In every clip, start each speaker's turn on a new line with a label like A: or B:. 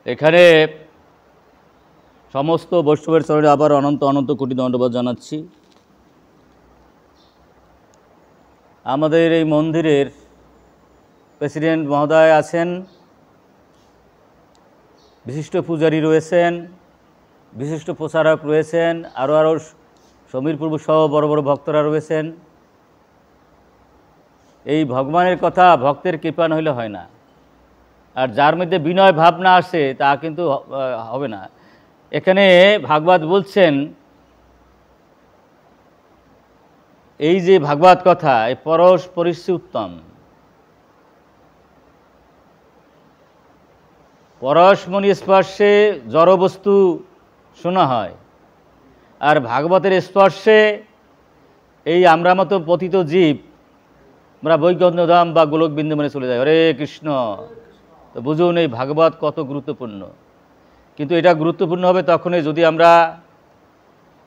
A: এখানে সমস্ত বৈষ্ণবের চরণে আবার অনন্ত অনন্ত কোটি দণ্ডবাদ জানাচ্ছি। আমাদের এই মন্দিরের প্রেসিডেন্ট মহোদয় আছেন, বিশিষ্ট পূজারী রয়েছেন, বিশিষ্ট প্রচারক রয়েছেন, আরও সমীর প্রভু সহ বড় বড় ভক্তরা রয়েছেন। এই ভগবানের কথা ভক্তের কৃপা নইলে হয় না, আর যার মধ্যে বিনয় ভাব না আসে তা কিন্তু হবে না। এখানে ভাগবত বলছেন, এই যে ভাগবত কথা এই পরশ পরিশ্রী উত্তম, পরশমণি স্পর্শে জড়বস্তু শোনা হয়, আর ভাগবতের স্পর্শে এই আমরা মতো পতিত জীব আমরা বৈকুণ্ঠধাম বা গোলক বৃন্দাবনে চলে যাই। হরে কৃষ্ণ। তো বুঝুন এই ভাগবত কত গুরুত্বপূর্ণ। কিন্তু এটা গুরুত্বপূর্ণ হবে তখনই যদি আমরা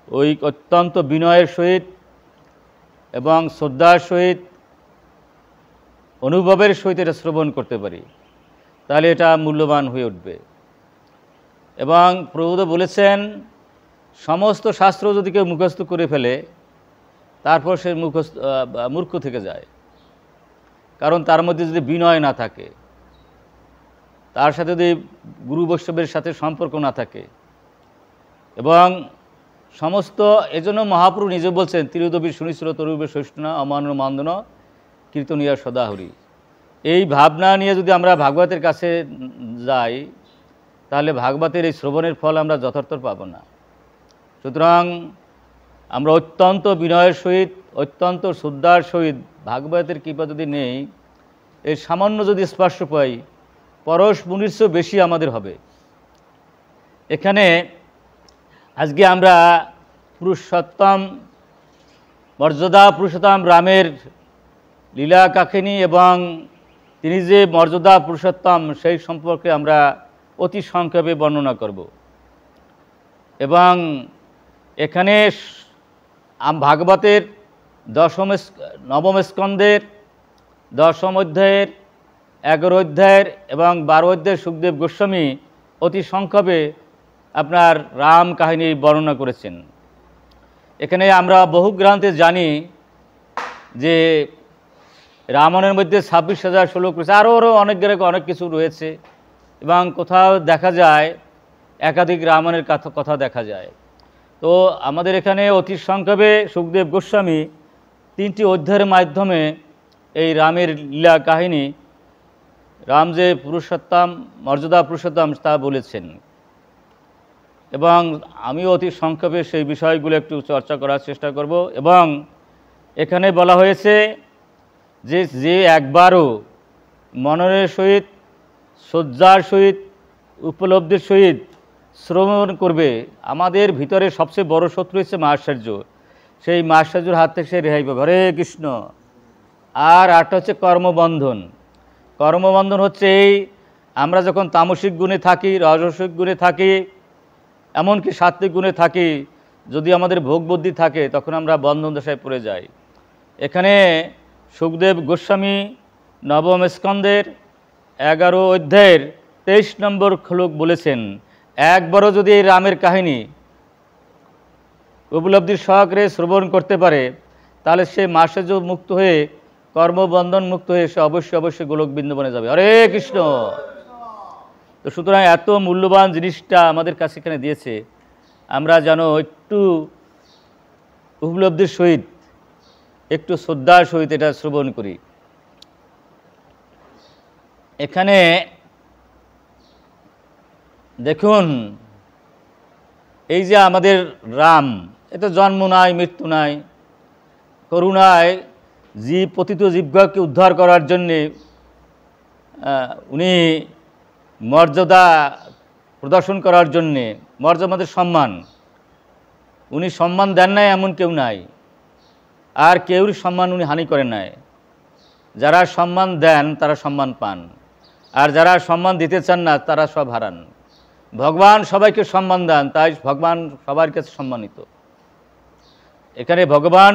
A: ওই অত্যন্ত বিনয়ের সহিত এবং শ্রদ্ধার সহিত অনুভবের সহিত এটা শ্রবণ করতে পারি, তাহলে এটা মূল্যবান হয়ে উঠবে। এবং প্রভু তো বলেছেন, সমস্ত শাস্ত্র যদি কেউ মুখস্থ করে ফেলে তারপর সে মূর্খ থেকে যায়, কারণ তার মধ্যে যদি বিনয় না থাকে, তার সাথে যদি গুরু বৈষ্ণবের সাথে সম্পর্ক না থাকে। এবং সমস্ত এজন্য মহাপ্রভু নিজে বলছেন, তিরুদবী সুনিশ্র তরুবে সৈষ্ণনা অমান মান্দন কীর্তনিয়া সদাহরি। এই ভাবনা নিয়ে যদি আমরা ভাগবতের কাছে যাই তাহলে ভাগবতের এই শ্রবণের ফল আমরা যথার্থ পাব না। সুতরাং আমরা অত্যন্ত বিনয়ের সহিত অত্যন্ত শ্রদ্ধার সহিত ভাগবতের কৃপা যদি নেই, এই সামান্য যদি স্পর্শ পাই, পরশ মুনির চেয়েও বেশি আমাদের হবে। এখানে আজকে আমরা পুরুষোত্তম মর্যাদা পুরুষোত্তম রামের লীলা কাহিনী এবং তিনি যে মর্যাদা পুরুষোত্তম সেই সম্পর্কে আমরা অতি সংক্ষেপে বর্ণনা করব। এবং এখানে ভাগবতের নবম স্কন্ধের 10ম অধ্যায়ের 11 অধ্যায়ের এবং 12 অধ্যায়ের সুখদেব গোস্বামী অতি সংক্ষেপে আপনার রাম কাহিনী বর্ণনা করেছেন। এখানে আমরা বহু গ্রন্থে জানি যে রামায়ণের মধ্যে 26,000 শ্লোক রয়েছে, আরও অনেক জায়গায় অনেক কিছু রয়েছে, এবং কোথাও দেখা যায় একাধিক রামায়ণের কথা দেখা যায়। তো আমাদের এখানে অতি সংক্ষেপে সুখদেব গোস্বামী 3টি অধ্যায়ের মাধ্যমে এই রামের লীলা কাহিনী, রাম যে পুরুষোত্তম মর্যাদা পুরুষোত্তম তা বলেছেন। এবং আমি অতি সংক্ষেপে সেই বিষয়গুলো একটু চর্চা করার চেষ্টা করব। এবং এখানে বলা হয়েছে যে একবারও মননের সহিত শ্রদ্ধার সহিত উপলব্ধির সহিত শ্রবণ করবে, আমাদের ভিতরে সবচেয়ে বড় শত্রু হচ্ছে মাশ্চর্য, সেই মাশ্চর্যের হাত থেকে সে রেহাই পাবে। হরে কৃষ্ণ। আর আরেকটা হচ্ছে কর্মবন্ধন। কর্মবন্ধন হচ্ছে এই, আমরা যখন তামসিক গুণে থাকি, রাজসিক গুণে থাকি, এমনকি সাত্বিক গুণে থাকি, যদি আমাদের ভোগ বুদ্ধি থাকে তখন আমরা বন্ধন দশায় পড়ে যাই। এখানে সুখদেব গোস্বামী নবম স্কন্ধের 11 অধ্যায়ের 23 নম্বর শ্লোক বলেছেন, একবারও যদি এই রামের কাহিনী উপলব্ধির সহকারে শ্রবণ করতে পারে তাহলে সে মাসেজ মুক্ত হয়ে কর্মবন্ধন মুক্ত হয়ে সে অবশ্যই গোলক বৃন্দাবনে যাবে। হরে কৃষ্ণ। তো সুতরাং এত মূল্যবান জিনিসটা আমাদের কাছে এখানে দিয়েছে, আমরা যেন একটু উপলব্ধির সহিত একটু শ্রদ্ধার সহিত এটা শ্রবণ করি। এখানে দেখুন, এই যে আমাদের রাম, এতে জন্ম নাই মৃত্যু নাই, করুণায় পতিত জীবকে উদ্ধার করার জন্যে উনি মর্যাদা প্রদর্শন করার জন্যে, মর্যাদা আমাদের সম্মান, উনি সম্মান দেন নাই এমন কেউ নাই, আর কেউরই সম্মান উনি হানি করেন নাই। যারা সম্মান দেন তারা সম্মান পান, আর যারা সম্মান দিতে চান না তারা সব হারান। ভগবান সবাইকে সম্মান দেন, তাই ভগবান সবার কাছে সম্মানিত। এখানে ভগবান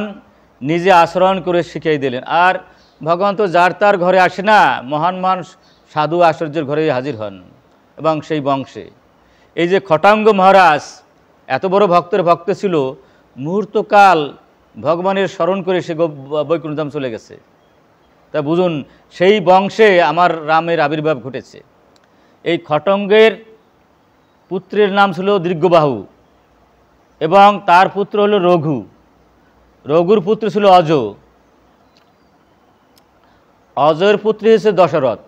A: নিজে আচরণ করে শিখিয়ে দিলেন। আর ভগবান তো যার তার ঘরে আসে না, মহান মহান সাধু আশ্চর্যের ঘরে হাজির হন। এবং সেই বংশে। এই যে খটাঙ্গ মহারাজ এত বড় ভক্তের ভক্ত ছিল, মুহূর্তকাল ভগবানের স্মরণ করে সে বৈকুণ্ঠধাম চলে গেছে। তা বুঝুন, সেই বংশে আমার রামের আবির্ভাব ঘটেছে। এই খটঙ্গের পুত্রের নাম ছিল দীর্ঘবাহু এবং তার পুত্র হলো রঘু। রঘুর পুত্র ছিল অজ। অজয়ের পুত্র হচ্ছে দশরথ,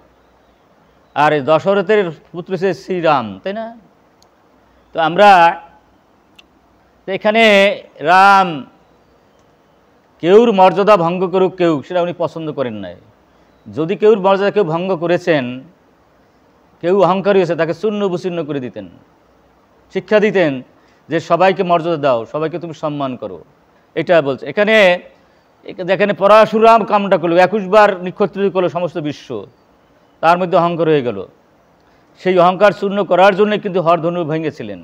A: আর এই দশরথের পুত্র হচ্ছে শ্রীরাম, তাই না? তো আমরা এখানে রাম কেউর মর্যাদা ভঙ্গ করুক কেউ, সেটা উনি পছন্দ করেন নাই। যদি কেউর মর্যাদা কেউ ভঙ্গ করেছেন, কেউ অহংকারী হয়েছে, তাকে চূর্ণ বিচূর্ণ করে দিতেন, শিক্ষা দিতেন যে সবাইকে মর্যাদা দাও, সবাইকে তুমি সম্মান করো। এটা বলছে এখানে। এখানে পরাশুরাম কামটা করলো, 21 বার নিক্ষত্রিত করলো সমস্ত বিশ্ব, তার মধ্যে অহংকার হয়ে গেল। সেই অহংকার চূর্ণ করার জন্য কিন্তু হরধনু ভেঙেছিলেন।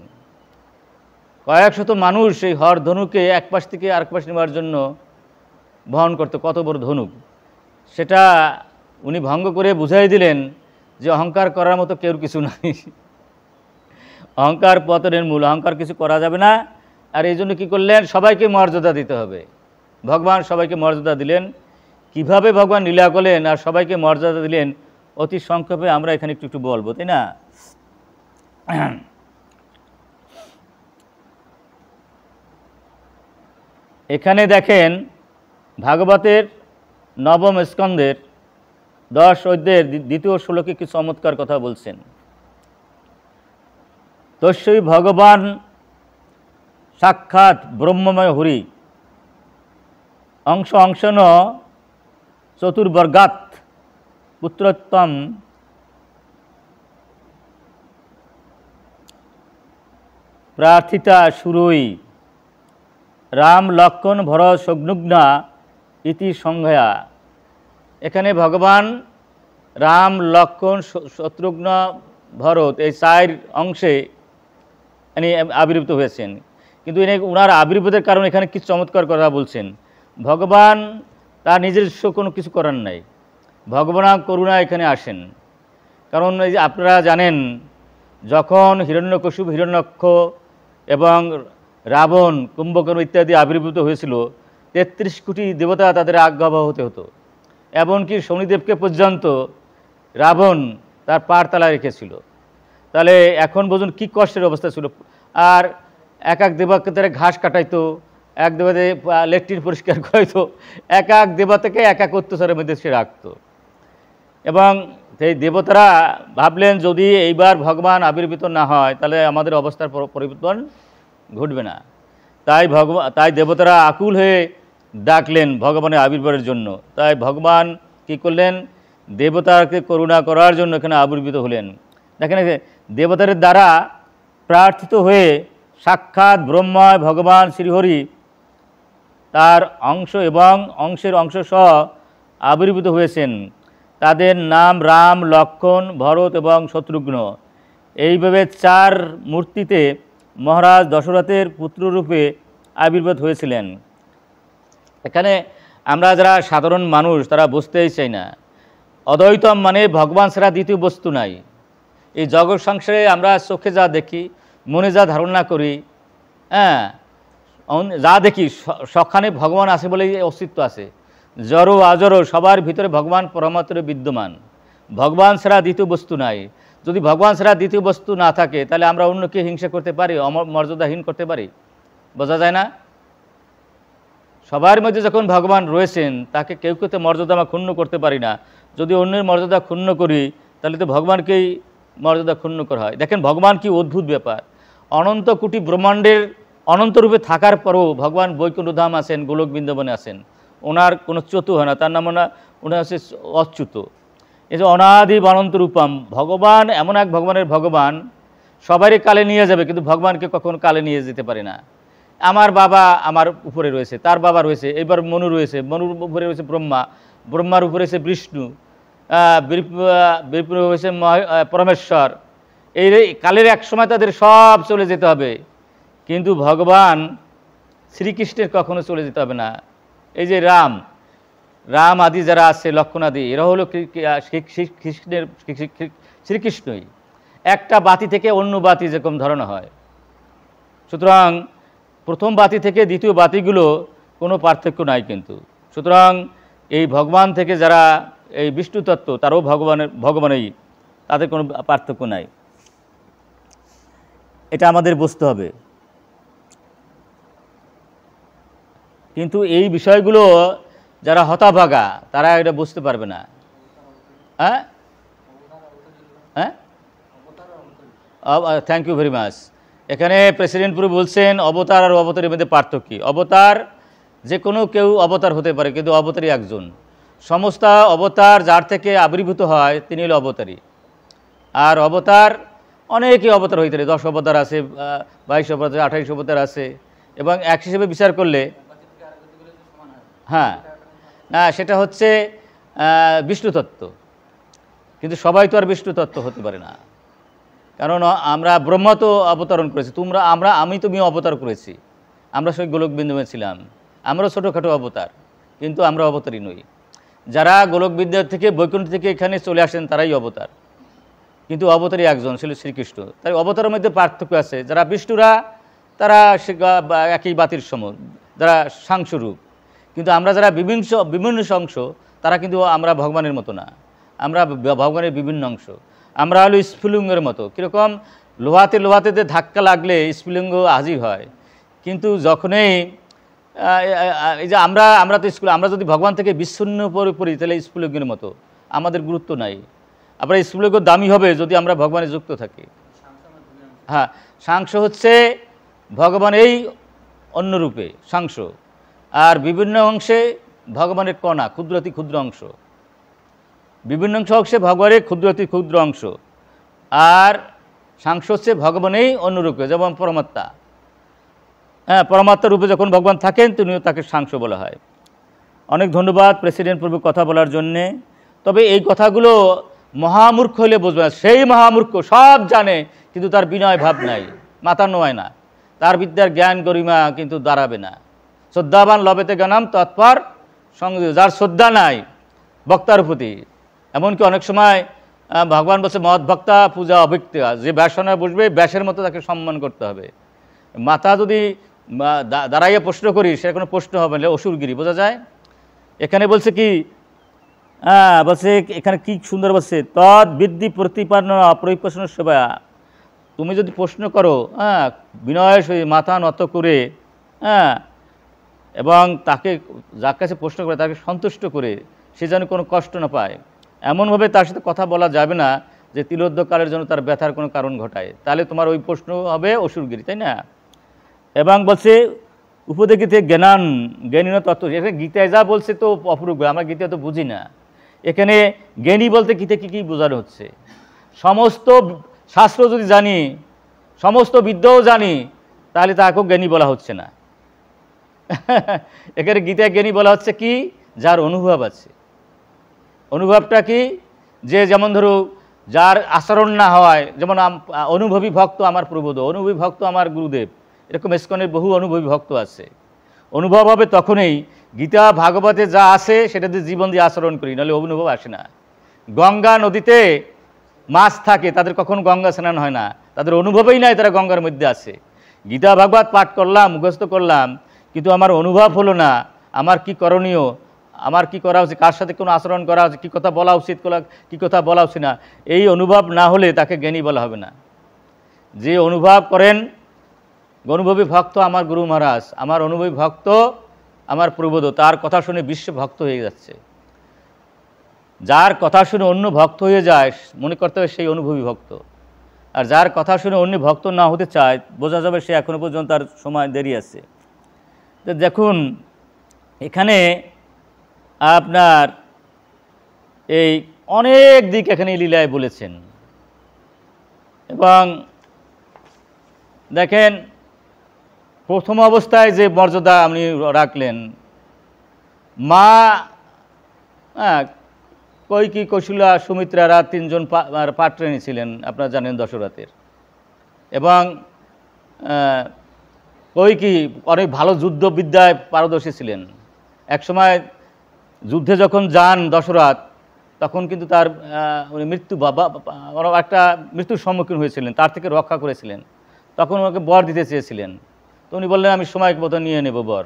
A: কয়েক শত মানুষ সেই হরধনুকে এক পাশ থেকে আরেক পাশ নেওয়ার জন্য বহন করতো, কত বড় ধনুক। সেটা উনি ভঙ্গ করে বুঝাই দিলেন যে অহংকার করার মতো কেউ কিছু নাই, অহংকার পতনের মূল, অহংকার কিছু করা যাবে না। আর এই জন্য কী করলেন, সবাইকে মর্যাদা দিতে হবে। ভগবান সবাইকে মর্যাদা দিলেন। কিভাবে ভগবান লীলা করলেন আর সবাইকে মর্যাদা দিলেন, অতি সংক্ষেপে আমরা এখানে একটু একটু বলবো, তাই না? এখানে দেখেন ভাগবতের নবম স্কন্ধের 10 অধ্যায়ের 2য় শ্লোকে কি চমৎকার কথা বলছেন। তস্যই ভগবান সাক্ষাৎ ব্রহ্মময় হরি অংশ অংশন চতুর্বর্গাৎ পুত্রোত্তম প্রার্থিতা সুরই রাম লক্ষণ ভরত শত্রুঘ্না ইতি সংজ্ঞা। এখানে ভগবান রাম লক্ষণ শত্রুঘ্ন ভরত এই 4 অংশে আবির্ভূত হয়েছেন। কিন্তু ওনার আবির্ভূতের কারণ এখানে কিছু চমৎকার কথা বলছেন। ভগবান তার নিজস্ব কোনো কিছু করার নাই, ভগবান করুণা এখানে আসেন। কারণ এই যে আপনারা জানেন, যখন হিরণ্যকশিপু, হিরণ্যাক্ষ এবং রাবণ, কুম্ভকর্ণ ইত্যাদি আবির্ভূত হয়েছিল, 33 কোটি দেবতা তাদের আজ্ঞাবহ হতে হতো। এমনকি শনিদেবকে পর্যন্ত রাবণ তার পার তলায় রেখেছিল। তাহলে এখন বুঝুন কী কষ্টের অবস্থা ছিল। আর এক এক দেবতাকে তারা ঘাস কাটাইতো, এক দেবতা লেট্রিন পরিষ্কার করাইতো, এক এক দেবতাকে এক এক অত্যাচারের মধ্যে সে রাখতো। এবং সেই দেবতারা ভাবলেন যদি এইবার ভগবান আবির্ভূত না হয় তাহলে আমাদের অবস্থার পরিবর্তন ঘটবে না। তাই দেবতারা আকুল হয়ে ডাকলেন ভগবানের আবির্ভাবের জন্য। তাই ভগবান কি করলেন, দেবতাকে করুণা করার জন্য এখানে আবির্ভূত হলেন। দেখেন দেবতাদের দ্বারা প্রার্থিত হয়ে সাক্ষাৎ ব্রহ্মময় ভগবান শ্রীহরি তার অংশ এবং অংশের অংশ সহ আবির্ভূত হয়েছেন। তাদের নাম রাম, লক্ষণ, ভরত এবং শত্রুঘ্ন। এইভাবে 4 মূর্তিতে মহারাজ দশরথের পুত্ররূপে আবির্ভূত হয়েছিলেন। এখানে আমরা যারা সাধারণ মানুষ তারা বুঝতেই চাই না, অদ্বৈতম মানে ভগবান ছাড়া দ্বিতীয় বস্তু নাই। এই জগৎ সংসারে আমরা চোখে যা দেখি, মনে যা ধারণা করি, হ্যাঁ, যা দেখি সবখানে ভগবান আছে বলেই অস্তিত্ব আছে। জড় আজড় সবার ভিতরে ভগবান পরমাত্মা বিদ্যমান। ভগবান ছাড়া দ্বিতীয় বস্তু নাই। যদি ভগবান ছাড়া দ্বিতীয় বস্তু না থাকে তাহলে আমরা অন্যকে হিংসা করতে পারি, মর্যাদাহীন করতে পারি? বোঝা যায় না? সবার মধ্যে যখন ভগবান রয়েছেন তাকে কেউ কেউ মর্যাদা আমরা ক্ষুণ্ণ করতে পারি না। যদি অন্যের মর্যাদা ক্ষুণ্ণ করি তাহলে তো ভগবানকেই মর্যাদা ক্ষুণ্ণ করা হয়। দেখেন ভগবান কি অদ্ভুত ব্যাপার। অনন্ত কোটি ব্রহ্মাণ্ডের অনন্তরূপে থাকার পরও ভগবান বৈকুণ্ঠধাম আছেন, গোলক বৃন্দাবনে আছেন। ওনার কোনো চ্যুত হয় না, তার নাম ওনার হচ্ছে অচ্যুত। এই যে অনাদি অনন্ত রূপম, ভগবান এমন এক ভগবানের ভগবান, সবারই কালে নিয়ে যাবে কিন্তু ভগবানকে কখনো কালে নিয়ে যেতে পারে না। আমার বাবা আমার উপরে রয়েছে, তার বাবা রয়েছে, এবার মনু রয়েছে, মনুর উপরে রয়েছে ব্রহ্মা, ব্রহ্মার উপরে রয়েছে বিষ্ণু, বিষ্ণু হয়েছে পরমেশ্বর। এই কালের এক সময় তাদের সব চলে যেতে হবে, কিন্তু ভগবান শ্রীকৃষ্ণের কখনো চলে যেতে হবে না। এই যে রাম আদি যারা আছে, লক্ষণ আদি, এরা হলো কৃষ্ণের শ্রীকৃষ্ণই। একটা বাতি থেকে অন্য বাতি যেরকম ধরানো হয়। সুতরাং প্রথম বাতি থেকে দ্বিতীয় বাতিগুলো কোনো পার্থক্য নাই কিন্তু। সুতরাং এই ভগবান থেকে যারা এই বিষ্ণু তত্ত্ব তারাও ভগবানেই, তাদের কোনো পার্থক্য নাই, এটা আমাদের বুঝতে হবে। কিন্তু এই বিষয়গুলো যারা হতভাগা তারা এটা বুঝতে পারবে না। হ্যাঁ হ্যাঁ, থ্যাংক ইউ ভেরি মাচ। এখানে প্রেসিডেন্ট প্রভু বলছেন অবতার আর অবতারের মধ্যে পার্থক্য কি। অবতার যে কোনো কেউ অবতার হতে পারে, কিন্তু অবতারই একজন। সমস্ত অবতার যার থেকে আবির্ভূত হয় তিনি হলো অবতারী। আর অবতার অনেকই অবতার হইতে পারে, 10 অবতার আছে, 22 অবতার, 28 অবতার আছে। এবং এক হিসেবে বিচার করলে হ্যাঁ, না সেটা হচ্ছে বিষ্ণু তত্ত্ব। কিন্তু সবাই তো আর বিষ্ণু তত্ত্ব হতে পারে না, কারণ আমরা ব্রহ্মা তো অবতরণ করেছি, আমি তুমি অবতার করেছি। আমরা সেই গোলকবিন্দুমে ছিলাম, আমরাও ছোটোখাটো অবতার, কিন্তু আমরা অবতারই নই। যারা গোলকবিন্দু থেকে বৈকুণ্ঠ থেকে এখানে চলে আসেন তারাই অবতার, কিন্তু অবতারই একজন ছিল শ্রীকৃষ্ণ। তাই অবতারের মধ্যে পার্থক্য আছে। যারা বিষ্ণুরা তারা একই বাতির সম, যারা সাংস্বরূপ। কিন্তু আমরা যারা বিভিন্ন অংশ, তারা কিন্তু আমরা ভগবানের মতো না, আমরা ভগবানের বিভিন্ন অংশ। আমরা হলো স্ফুলিঙ্গের মতো। কীরকম লোহাতে ধাক্কা লাগলে স্ফুলিঙ্গ হাজির হয়, কিন্তু যখনই এই যে আমরা তো আমরা যদি ভগবান থেকে বিচ্ছিন্ন পড়ি তাহলে স্ফুলিঙ্গের মতো, আমাদের গুরুত্ব নাই। আবার স্ফুলিঙ্গ দামি হবে যদি আমরা ভগবানে যুক্ত থাকি। হ্যাঁ, সাংস হচ্ছে ভগবান এই অন্য রূপে সাংস, আর বিভিন্ন অংশে ভগবানের কণা, ক্ষুদ্রাতি ক্ষুদ্র অংশ। বিভিন্ন অংশে ভগবানের ক্ষুদ্রাতি ক্ষুদ্র অংশ, আর সাংস হচ্ছে ভগবানেই অন্য রূপে, যেমন পরমাত্মা। হ্যাঁ, পরমাত্মা রূপে যখন ভগবান থাকেন তিনিও তাকে সাংস বলা হয়। অনেক ধন্যবাদ প্রেসিডেন্ট প্রভু কথা বলার জন্যে। তবে এই কথাগুলো মহামূর্খ হলে বুঝবে না। সেই মহামূর্খ সব জানে, কিন্তু তার বিনয় ভাব নাই, মাথা নোয় না, তার বিদ্যার জ্ঞান গরিমা কিন্তু দাঁড়াবে না। শ্রদ্ধাবান লবেতে জ্ঞানাম তৎপর সংযোগ, যার শ্রদ্ধা নাই বক্তার প্রতি। এমনকি অনেক সময় ভগবান বলছে মদ ভক্তা পূজা অভিক্তা, যে ব্যাসনায় বসবে ব্যাসের মতো তাকে সম্মান করতে হবে। মাথা যদি দাঁড়াইয়া প্রশ্ন করি সে কোনো প্রশ্ন হবে না, অসুরগিরি বোঝা যায়। এখানে বলছে কি, বলছে এখানে কি সুন্দর বলছে, তৎ বৃদ্ধি প্রতিপন্ন পরিপ্রশ্ন সেবা। তুমি যদি প্রশ্ন করো, বিনয়ের সহিত মাথা নত করে, এবং তাকে যার কাছে প্রশ্ন করে তাকে সন্তুষ্ট করে, সে যেন কোনো কষ্ট না পায়, এমনভাবে তার সাথে কথা বলা যাবে না যে তিলোদ্যকালের জন্য তার ব্যথার কোনো কারণ ঘটায়, তাহলে তোমার ওই প্রশ্ন হবে অসুরগিরি, তাই না। এবং বলছে উপদেখিতে জ্ঞানান জ্ঞানীন তত্ত্ব। এখানে গীতায় যা বলছে তো অপরূপ, আমরা গীতা তো বুঝি না। এখানে জ্ঞানী বলতে গীতে কী কী বোঝানো হচ্ছে। সমস্ত শাস্ত্র যদি জানি, সমস্ত বিদ্যাও জানি, তাহলে তাকেও জ্ঞানী বলা হচ্ছে না। এখানে গীতায় জ্ঞানী বলা হচ্ছে কি, যার অনুভব আছে। অনুভবটা কি, যে যেমন ধরো যার আচরণ না হয়, যেমন অনুভবী ভক্ত আমার প্রবোধ, অনুভবী ভক্ত আমার গুরুদেব, এরকম ইস্কনের বহু অনুভবী ভক্ত আছে। অনুভব হবে তখনই গীতা ভাগবতে যা আছে সেটা দিয়ে জীবন দিয়ে আচরণ করি, নাহলে অনুভব আসে না। গঙ্গা নদীতে মাছ থাকে, তাদের কখনো গঙ্গা স্নান হয় না, তাদের অনুভবই নাই তারা গঙ্গার মধ্যে আছে। গীতা ভাগবত পাঠ করলাম, মুখস্থ করলাম, কিন্তু আমার অনুভব হলো না আমার কি করণীয়, আমার কি করা উচিত, কার সাথে কোনো আচরণ করা উচিত, কী কথা বলা উচিত, কী কথা বলা উচিত না, এই অনুভব না হলে তাকে জ্ঞানী বলা হবে না। যে অনুভব করেন, অনুভবী ভক্ত আমার গুরু মহারাজ, আমার অনুভবী ভক্ত আমার প্রবোধ, তার কথা শুনে বিশ্ব ভক্ত হয়ে যাচ্ছে। যার কথা শুনে অন্য ভক্ত হয়ে যায় মনে করতে হবে সেই অনুভবী ভক্ত, আর যার কথা শুনে অন্য ভক্ত না হতে চায় বোঝা যাবে সে এখনও পর্যন্ত তার সময় দেরি আছে। তো দেখুন এখানে আপনার এই অনেক দিক এখানে লীলায় বলেছেন। এবং দেখেন প্রথম অবস্থায় যে মর্যাদা আপনি রাখলেন, মা কৈকি, কৌশল্যা, সুমিত্রারা তিনজন পাটরানী ছিলেন, আপনারা জানেন দশরথের। এবং কৈকি অনেক ভালো যুদ্ধবিদ্যায় পারদর্শী ছিলেন। একসময় যুদ্ধে যখন যান দশরথ, তখন কিন্তু তার উনি একটা মৃত্যুর সম্মুখীন হয়েছিলেন, তার থেকে রক্ষা করেছিলেন। তখন ওনাকে বর দিতে চেয়েছিলেন, তো উনি বললেন আমি সময় মতো নিয়ে নেব বর।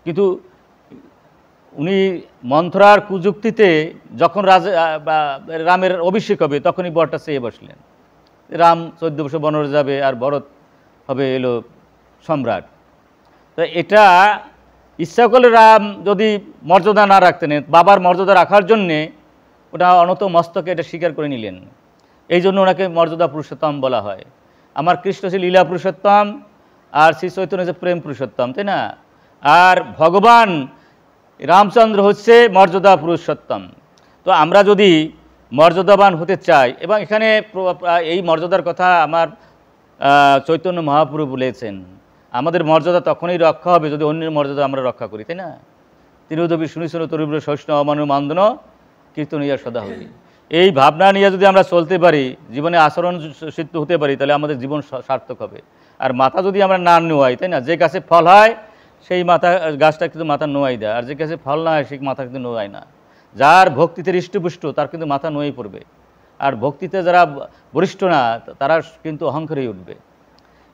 A: কিন্তু উনি মন্থরার কুযুক্তিতে যখন রামের অভিষেক হবে তখনই বরটা চেয়ে বসলেন, রাম 14 বছর বনরে যাবে আর ভরত হবে এলো সম্রাট। তো এটা ইচ্ছা করলে রাম যদি মর্যাদা না রাখতেন, বাবার মর্যাদা রাখার জন্যে ওটা অনত মস্তকে এটা স্বীকার করে নিলেন। এই জন্য ওনাকে মর্যাদা পুরুষোত্তম বলা হয়। আমার কৃষ্ণ ছিল লীলা পুরুষোত্তম, আর শ্রী চৈতন্য হচ্ছে প্রেম পুরুষোত্তম, তাই না? আর ভগবান রামচন্দ্র হচ্ছে মর্যাদা পুরুষোত্তম। তো আমরা যদি মর্যাদাবান হতে চাই, এবং এখানে এই মর্যাদার কথা আমার চৈতন্য মহাপ্রভু বলেছেন, আমাদের মর্যাদা তখনই রক্ষা হবে যদি অন্যের মর্যাদা আমরা রক্ষা করি, তাই না? তিরুদবি শুনিছিল তরিব্র শৈষ্ণ অমানু মান্দন কীর্তনিয়া সদা হই। এই ভাবনা নিয়ে যদি আমরা চলতে পারি, জীবনে আচরণ সিদ্ধ হতে পারি, তাহলে আমাদের জীবন সার্থক হবে। আর মাথা যদি আমরা না নোয়াই, তাই না, যে গাছে ফল হয় সেই গাছটা কিন্তু মাথা নোয়াই দেয়, আর যে গাছে ফল না হয় সেই মাথা কিন্তু নোয়ায় না। যার ভক্তিতে হৃষ্টপুষ্ট তার কিন্তু মাথা নোয়াই পড়বে, আর ভক্তিতে যারা বরিষ্ঠ না তারা কিন্তু অহংকারেই উঠবে।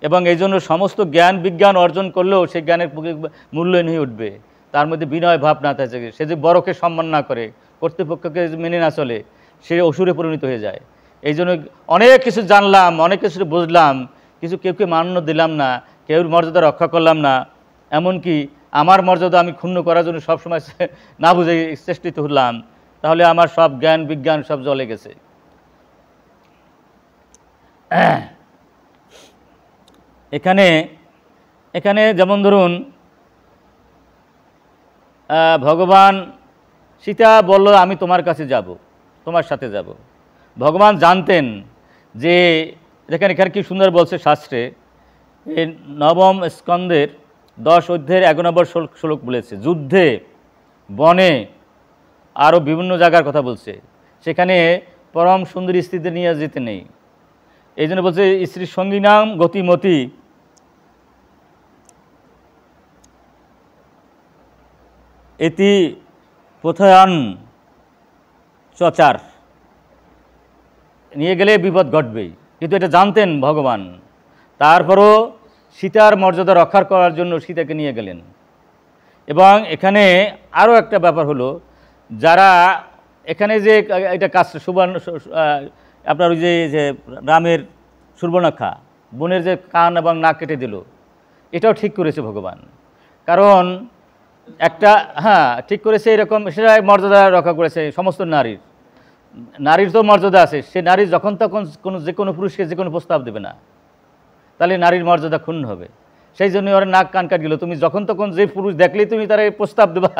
A: এবং এই জন্য সমস্ত জ্ঞান বিজ্ঞান অর্জন করলেও সেই জ্ঞানের মূল্যায়ন হয়ে উঠবে। তার মধ্যে বিনয় ভাব না থাকে, সে যে বড়কে সম্মান না করে, কর্তৃপক্ষকে মেনে না চলে, সে অসুরে পরিণত হয়ে যায়। এই জন্য অনেক কিছু জানলাম, অনেক কিছু বুঝলাম, কিছু কেউকে মান্য দিলাম না, কেউর মর্যাদা রক্ষা করলাম না, এমনকি আমার মর্যাদা আমি ক্ষুণ্ণ করার জন্য সবসময় না বুঝে চেষ্টিত হলাম, তাহলে আমার সব জ্ঞান বিজ্ঞান সব জ্বলে গেছে। এখানে যেমন ধরুন ভগবান সীতা বলল আমি তোমার কাছে যাব, তোমার সাথে যাব। ভগবান জানতেন যে এখানে কি সুন্দর বলছে শাস্ত্রে, এই নবম স্কন্দের 10 অধ্যায়ের 11 নম্বর শ্লোক বলেছে, যুদ্ধে বনে আরও বিভিন্ন জায়গার কথা বলছে, সেখানে পরম সুন্দরী স্ত্রীদের নিয়ে যেতে নেই। এই জন্য বলছে স্ত্রীর সঙ্গী নাম গতিমতি এটি প্রথয়ান চচার, নিয়ে গেলে বিপদ ঘটবেই। কিন্তু এটা জানতেন ভগবান, তারপরও সীতার মর্যাদা রক্ষা করার জন্য সীতাকে নিয়ে গেলেন। এবং এখানে আরও একটা ব্যাপার হলো, যারা এখানে যে এটা কাজ সুবর্ণ আপনার ওই যে রামের সুবর্ণাক্ষা বোনের যে কান এবং নাক কেটে দিল, এটাও ঠিক করেছে ভগবান। কারণ একটা ঠিক করেছে এরকম, সেটা মর্যাদা রক্ষা করেছে সমস্ত নারীর তো মর্যাদা আছে। সে নারী যখন তখন যে কোনো পুরুষকে যে কোনো প্রস্তাব দেবে না, তাহলে নারীর মর্যাদা ক্ষুণ্ণ হবে। সেই জন্য ওরা নাক কান কাট গেল, তুমি যখন তখন যে পুরুষ দেখলেই তুমি তার প্রস্তাব দেবা,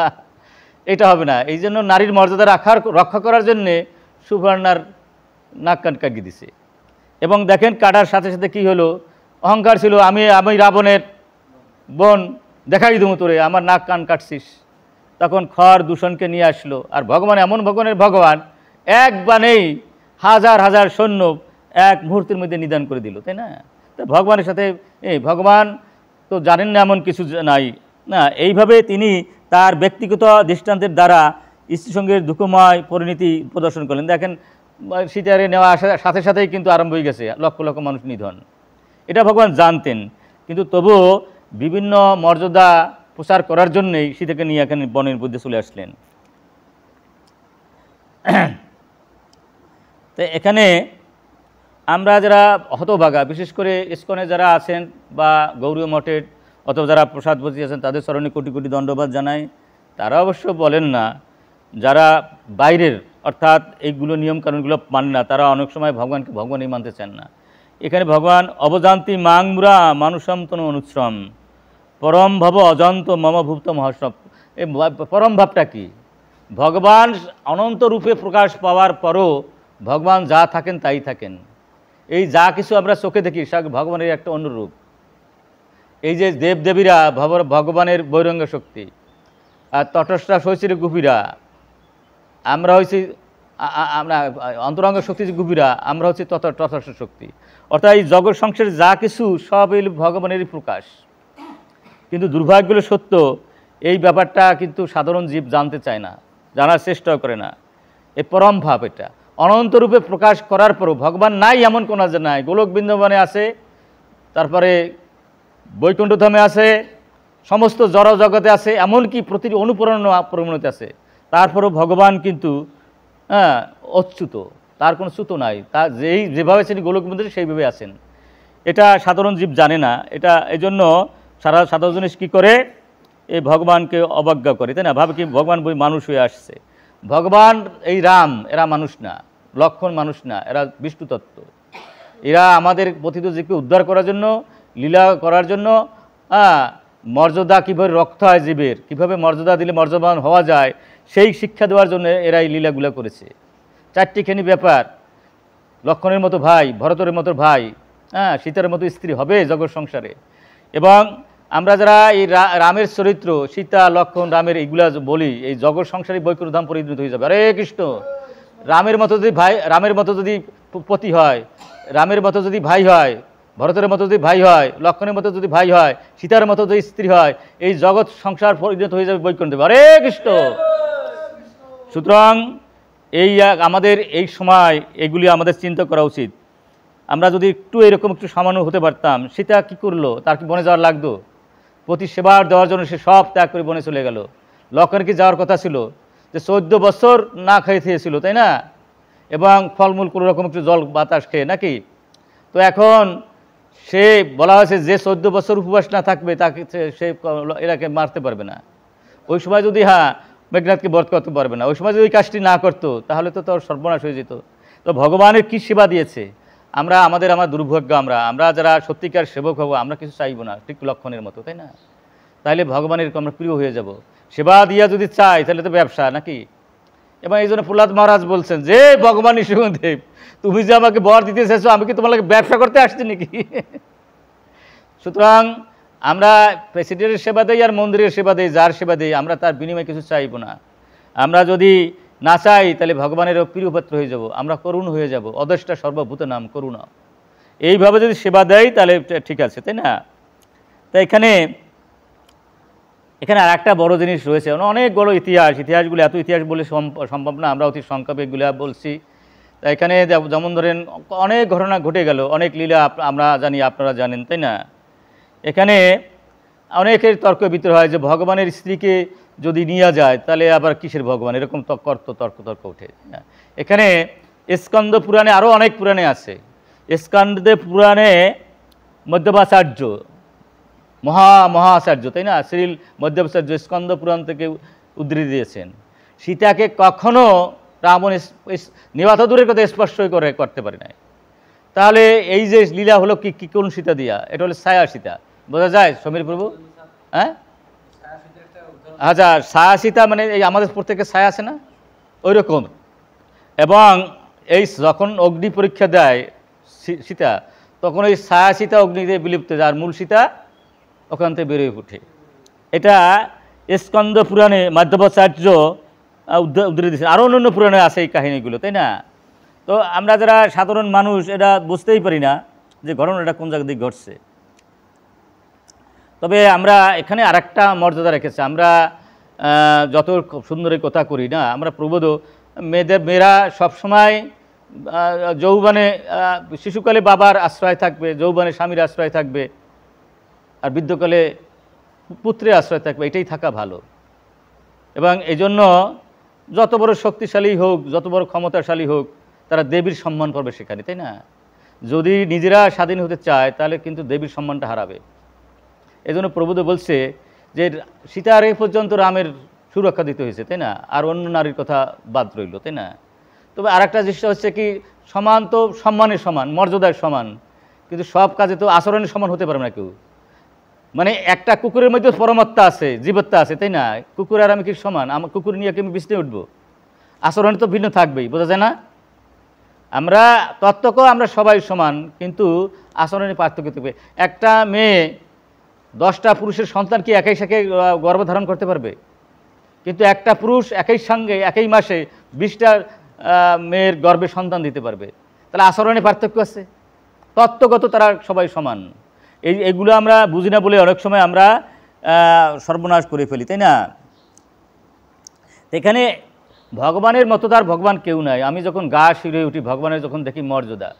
A: এটা হবে না। এই জন্য নারীর মর্যাদা রক্ষা করার জন্যে সুবর্ণার নাক কান কাটিয়ে দিছে। এবং দেখেন কাটার সাথে সাথে কি হলো, অহংকার ছিল, আমি রাবণের বোন, দেখাই দেবো তোরে, আমার নাক কান কাটছিস। তখন খড় দূষণকে নিয়ে আসলো। আর ভগবান এমন ভগবান এক বানেই হাজার হাজার সৈন্য এক মুহূর্তের মধ্যে নিদান করে দিল, তাই না? তো ভগবানের সাথে ভগবান তো জানেন না এমন কিছু নাই না। এইভাবে তিনি তার ব্যক্তিগত দৃষ্টান্তের দ্বারা স্ত্রী সঙ্গের দুঃখময় পরিণতি প্রদর্শন করলেন। দেখেন সীতারে নেওয়া আসার সাথে সাথেই কিন্তু আরম্ভ হয়ে গেছে লক্ষ লক্ষ মানুষ নিধন। এটা ভগবান জানতেন, কিন্তু তবুও বিভিন্ন মর্যাদা প্রচার করার জন্যই সীতাকে নিয়ে এখানে বনের মধ্যে চলে আসলেন। তো এখানে আমরা যারা হতভাগা, বিশেষ করে ইসকনে যারা আছেন বা গৌরীয় মঠের অথবা যারা প্রসাদপতি আছেন, তাদের স্মরণে কোটি কোটি দণ্ডবাদ জানাই। তারা অবশ্য বলেন না, যারা বাইরের অর্থাৎ এইগুলো নিয়মকানুনগুলো মানে না, তারা অনেক সময় ভগবানকে ভগবানই মানতে চান না। এখানে ভগবান অবজান্তি মাংমুরা মানুষম তনু অনুশ্রম পরম ভব অজন্ত মম ভুক্ত মহাশ্রম। এই পরম ভাবটা কি? ভগবান অনন্ত রূপে প্রকাশ পাওয়ার পরও ভগবান যা থাকেন তাই থাকেন। এই যা কিছু আমরা চোখে দেখি সব ভগবানের একটা অনুরূপ। এই যে দেবদেবীরা ভগবানের বৈরঙ্গ শক্তি, আর তটস্থা শৈশীর গুপিরা, আমরা অন্তরঙ্গ শক্তি যে গুপিরা, আমরা হচ্ছে তটস্থ শক্তি। অর্থাৎ এই জগৎ সংসারে যা কিছু সব এই ভগবানেরই প্রকাশ। কিন্তু দুর্ভাগ্যগুলো সত্য, এই ব্যাপারটা কিন্তু সাধারণ জীব জানতে চায় না, জানার চেষ্টাও করে না। এই পরম ভাব, এটা অনন্ত রূপে প্রকাশ করার পরও ভগবান নাই এমন কোনো যে নাই। গোলক বৃন্দাবনে আছে, তারপরে বৈকুণ্ঠধামে আছে, সমস্ত জড় জগতে আছে, এমনকি প্রতিটি অনুপ্রণতে আছে। তারপরেও ভগবান কিন্তু অচ্যুত, তার কোনো চ্যুত নাই। তা যেভাবে তিনি গোলক বৃন্দাবনে সেইভাবে আছেন। এটা সাধারণ জীব জানে না। এটা এই জন্য সাধারণ জিনিস কী করে, এই ভগবানকে অবজ্ঞা করে, তাই না? ভাবে কি ভগবান বই মানুষ হয়ে আসছে। ভগবান এই রাম, এরা মানুষ না, লক্ষ্মণ মানুষ না, এরা বিষ্ণু তত্ত্ব। এরা আমাদের পতিত জীবকে উদ্ধার করার জন্য, লীলা করার জন্য, মর্যাদা কীভাবে রক্ষা হয় জীবের, কীভাবে মর্যাদা দিলে মর্যাদাবান হওয়া যায়, সেই শিক্ষা দেওয়ার জন্য এরা এই লীলাগুলো করেছে। চারটিখানি ব্যাপার, লক্ষ্মণের মতো ভাই, ভরতের মতো ভাই, সীতার মতো স্ত্রী হবে জগৎ সংসারে। এবং আমরা যারা এই রামের চরিত্র, সীতা লক্ষ্মণ রামের এইগুলা বলি, এই জগৎ সংসারে বৈকুণ্ঠধাম পরিণত হয়ে যাবে। হরে কৃষ্ণ। রামের মতো যদি ভাই, রামের মতো যদি পতি হয়, রামের মতো যদি ভাই হয়, ভরতের মতো যদি ভাই হয়, লক্ষ্মণের মতো যদি ভাই হয়, সীতার মতো যদি স্ত্রী হয়, এই জগৎ সংসার পরিণত হয়ে যাবে বৈকুণ্ঠ। হরে কৃষ্ণ। সুতরাং এই আমাদের এই সময় এগুলি আমাদের চিন্তা করা উচিত। আমরা যদি একটু এরকম একটু সামান্য হতে পারতাম। সীতা কি করলো? তার কি বনে যাওয়ার লাগতো? প্রতি সেবার দেওয়ার জন্য সে সব ত্যাগ করে বনে চলে গেল। লক্ষ্মণের কি যাওয়ার কথা ছিল? যে 14 বছর না খেয়ে খেয়েছিল, তাই না? এবং ফলমূল কোনো রকম একটু জল বাতাস খেয়ে, নাকি? তো এখন সে বলা হয়েছে যে 14 বছর উপবাস না থাকবে তাকে সে এরাকে মারতে পারবে না। ওই সময় যদি মেঘনাথকে বধ করতে পারবে না। ওই সময় যদি ওই কাজটি না করতো তাহলে তো তোর সর্বনাশ হয়ে যেত। তো ভগবানের কী সেবা দিয়েছে। আমার দুর্ভাগ্য, আমরা যারা সত্যিকার সেবক হব, আমরা কিছু চাইব না, ঠিক লক্ষণের মতো, তাই না? তাইলে ভগবানের আমরা প্রিয় হয়ে যাব। সেবা দিয়া যদি চাই তাহলে তো ব্যবসা, নাকি? এবং এই জন্য প্রহ্লাদ মহারাজ বলছেন যে ভগবান নৃসিংহদেব, তুমি যে আমাকে বর দিতে চাইছো, আমি কি তোমার লাগে ব্যবসা করতে আসছি নাকি? সুতরাং আমরা প্রেসিডেন্টের সেবা দেই আর মন্দিরের সেবা দেই, যার সেবা দেই, আমরা তার বিনিময়ে কিছু চাইব না। আমরা যদি না চাই তাহলে ভগবানেরও প্রিয়পাত্র হয়ে যাব, আমরা করুণ হয়ে যাব। অদষ্টা সর্বভূত নাম করুণা। এইভাবে যদি সেবা দেয় তাহলে ঠিক আছে, তাই না? তাই এখানে আর একটা বড় জিনিস রয়েছে, অনেক বড় ইতিহাসগুলো, এত ইতিহাস বলে সম্ভব না, আমরা অতি সংক্ষেপে এগুলো বলছি। তা এখানে যেমন ধরেন অনেক ঘটনা ঘটে গেল, অনেক লীলা আমরা জানি, আপনারা জানেন, তাই না? এখানে অনেকের তর্ক বিতর্ক হয় যে ভগবানের স্ত্রীকে যদি নিয়ে যায় তাহলে আবার কিসের ভগবান, এরকম তর্ক ওঠে। এখানে স্কন্দ পুরাণে, আরও অনেক পুরাণে আছে। স্কন্দে পুরাণে মধ্যবাচার্য, মহাচার্য, তাই না? শ্রীল মধ্যবাচার্য স্কন্দ পুরাণ থেকে উদ্ধৃতি দিয়েছেন। সীতাকে কখনো রাবণ নিবাত দূরের কথা স্পর্শই করতে পারে নাই। তাহলে এই যে লীলা হলো কি কোন সীতা দিয়া? এটা হলো ছায়া সীতা, বোঝা যায় সমীর প্রভু? হ্যাঁ, আচ্ছা, ছায়া সীতা মানে এই আমাদের প্রত্যেকের ছায়া আছে না, ওই রকম। এবং এই যখন অগ্নি পরীক্ষা দেয় সীতা, তখন ওই ছায়া সীতা অগ্নিতে বিলুপ্ত যায়, আর মূল সীতা ওখান থেকে বেরোয় উঠে। এটা স্কন্দ পুরাণে মাধবাচার্য উদ্ধৃতি দিয়েছেন। আরও অন্যান্য পুরাণে আছে এই কাহিনীগুলো, তাই না? তো আমরা যারা সাধারণ মানুষ এটা বুঝতেই পারি না যে ঘটনাটা কোন জায়গা দিয়ে ঘটছে। তবে আমরা এখানে আরেকটা মর্যাদা রেখেছি। আমরা যত সুন্দর কথা করি না, আমরা প্রবোধ মেয়েরা সবসময় যৌবনে, শিশুকালে বাবার আশ্রয় থাকবে, যৌবনে স্বামীর আশ্রয় থাকবে, আর বৃদ্ধকালে পুত্রের আশ্রয় থাকবে, এটাই থাকা ভালো। এবং এই জন্য যত বড় শক্তিশালী হোক, যত বড় ক্ষমতাশালী হোক, তারা দেবীর সম্মান পাবে সেখানে, তাই না? যদি নিজেরা স্বাধীন হতে চায় তাহলে কিন্তু দেবীর সম্মানটা হারাবে। এই জন্য প্রভুদ বলছে যে সীতার এ পর্যন্ত রামের সুরক্ষা দিতে হয়েছে, তাই না? আর অন্য নারীর কথা বাদ রইল, তাই না? তবে আর একটা জিনিস হচ্ছে কি, সমান তো সম্মানের সমান, মর্যাদার সমান, কিন্তু সব কাজে তো আচরণের সমান হতে পারবে না কেউ। মানে একটা কুকুরের মধ্যে পরমাত্মা আছে, জীবত্তা আছে, তাই না? কুকুর আর আমি কি সমান? আমার কুকুর নিয়ে কি আমি বিছনে উঠবো? আচরণে তো ভিন্ন থাকবেই, বোঝা যায় না? আমরা তত্ত্বকেও আমরা সবাই সমান, কিন্তু আচরণে পার্থক্য থাকবে। একটা মেয়ে 10টা পুরুষের সন্তান কি একই সাথে গর্ভধারণ করতে পারবে? কিন্তু একটা পুরুষ একই সঙ্গে একই মাসে 20টা মেয়ের গর্ভে সন্তান দিতে পারবে। তাহলে আচরণে পার্থক্য আছে, তত্ত্বগত তারা সবাই সমান। এইগুলো আমরা বুঝি না বলে অনেক সময় আমরা সর্বনাশ করে ফেলি, তাই না? এখানে ভগবানের মতো তার ভগবান কেউ নাই। আমি যখন গা শিরে উঠি ভগবানের যখন দেখি মর্যাদা,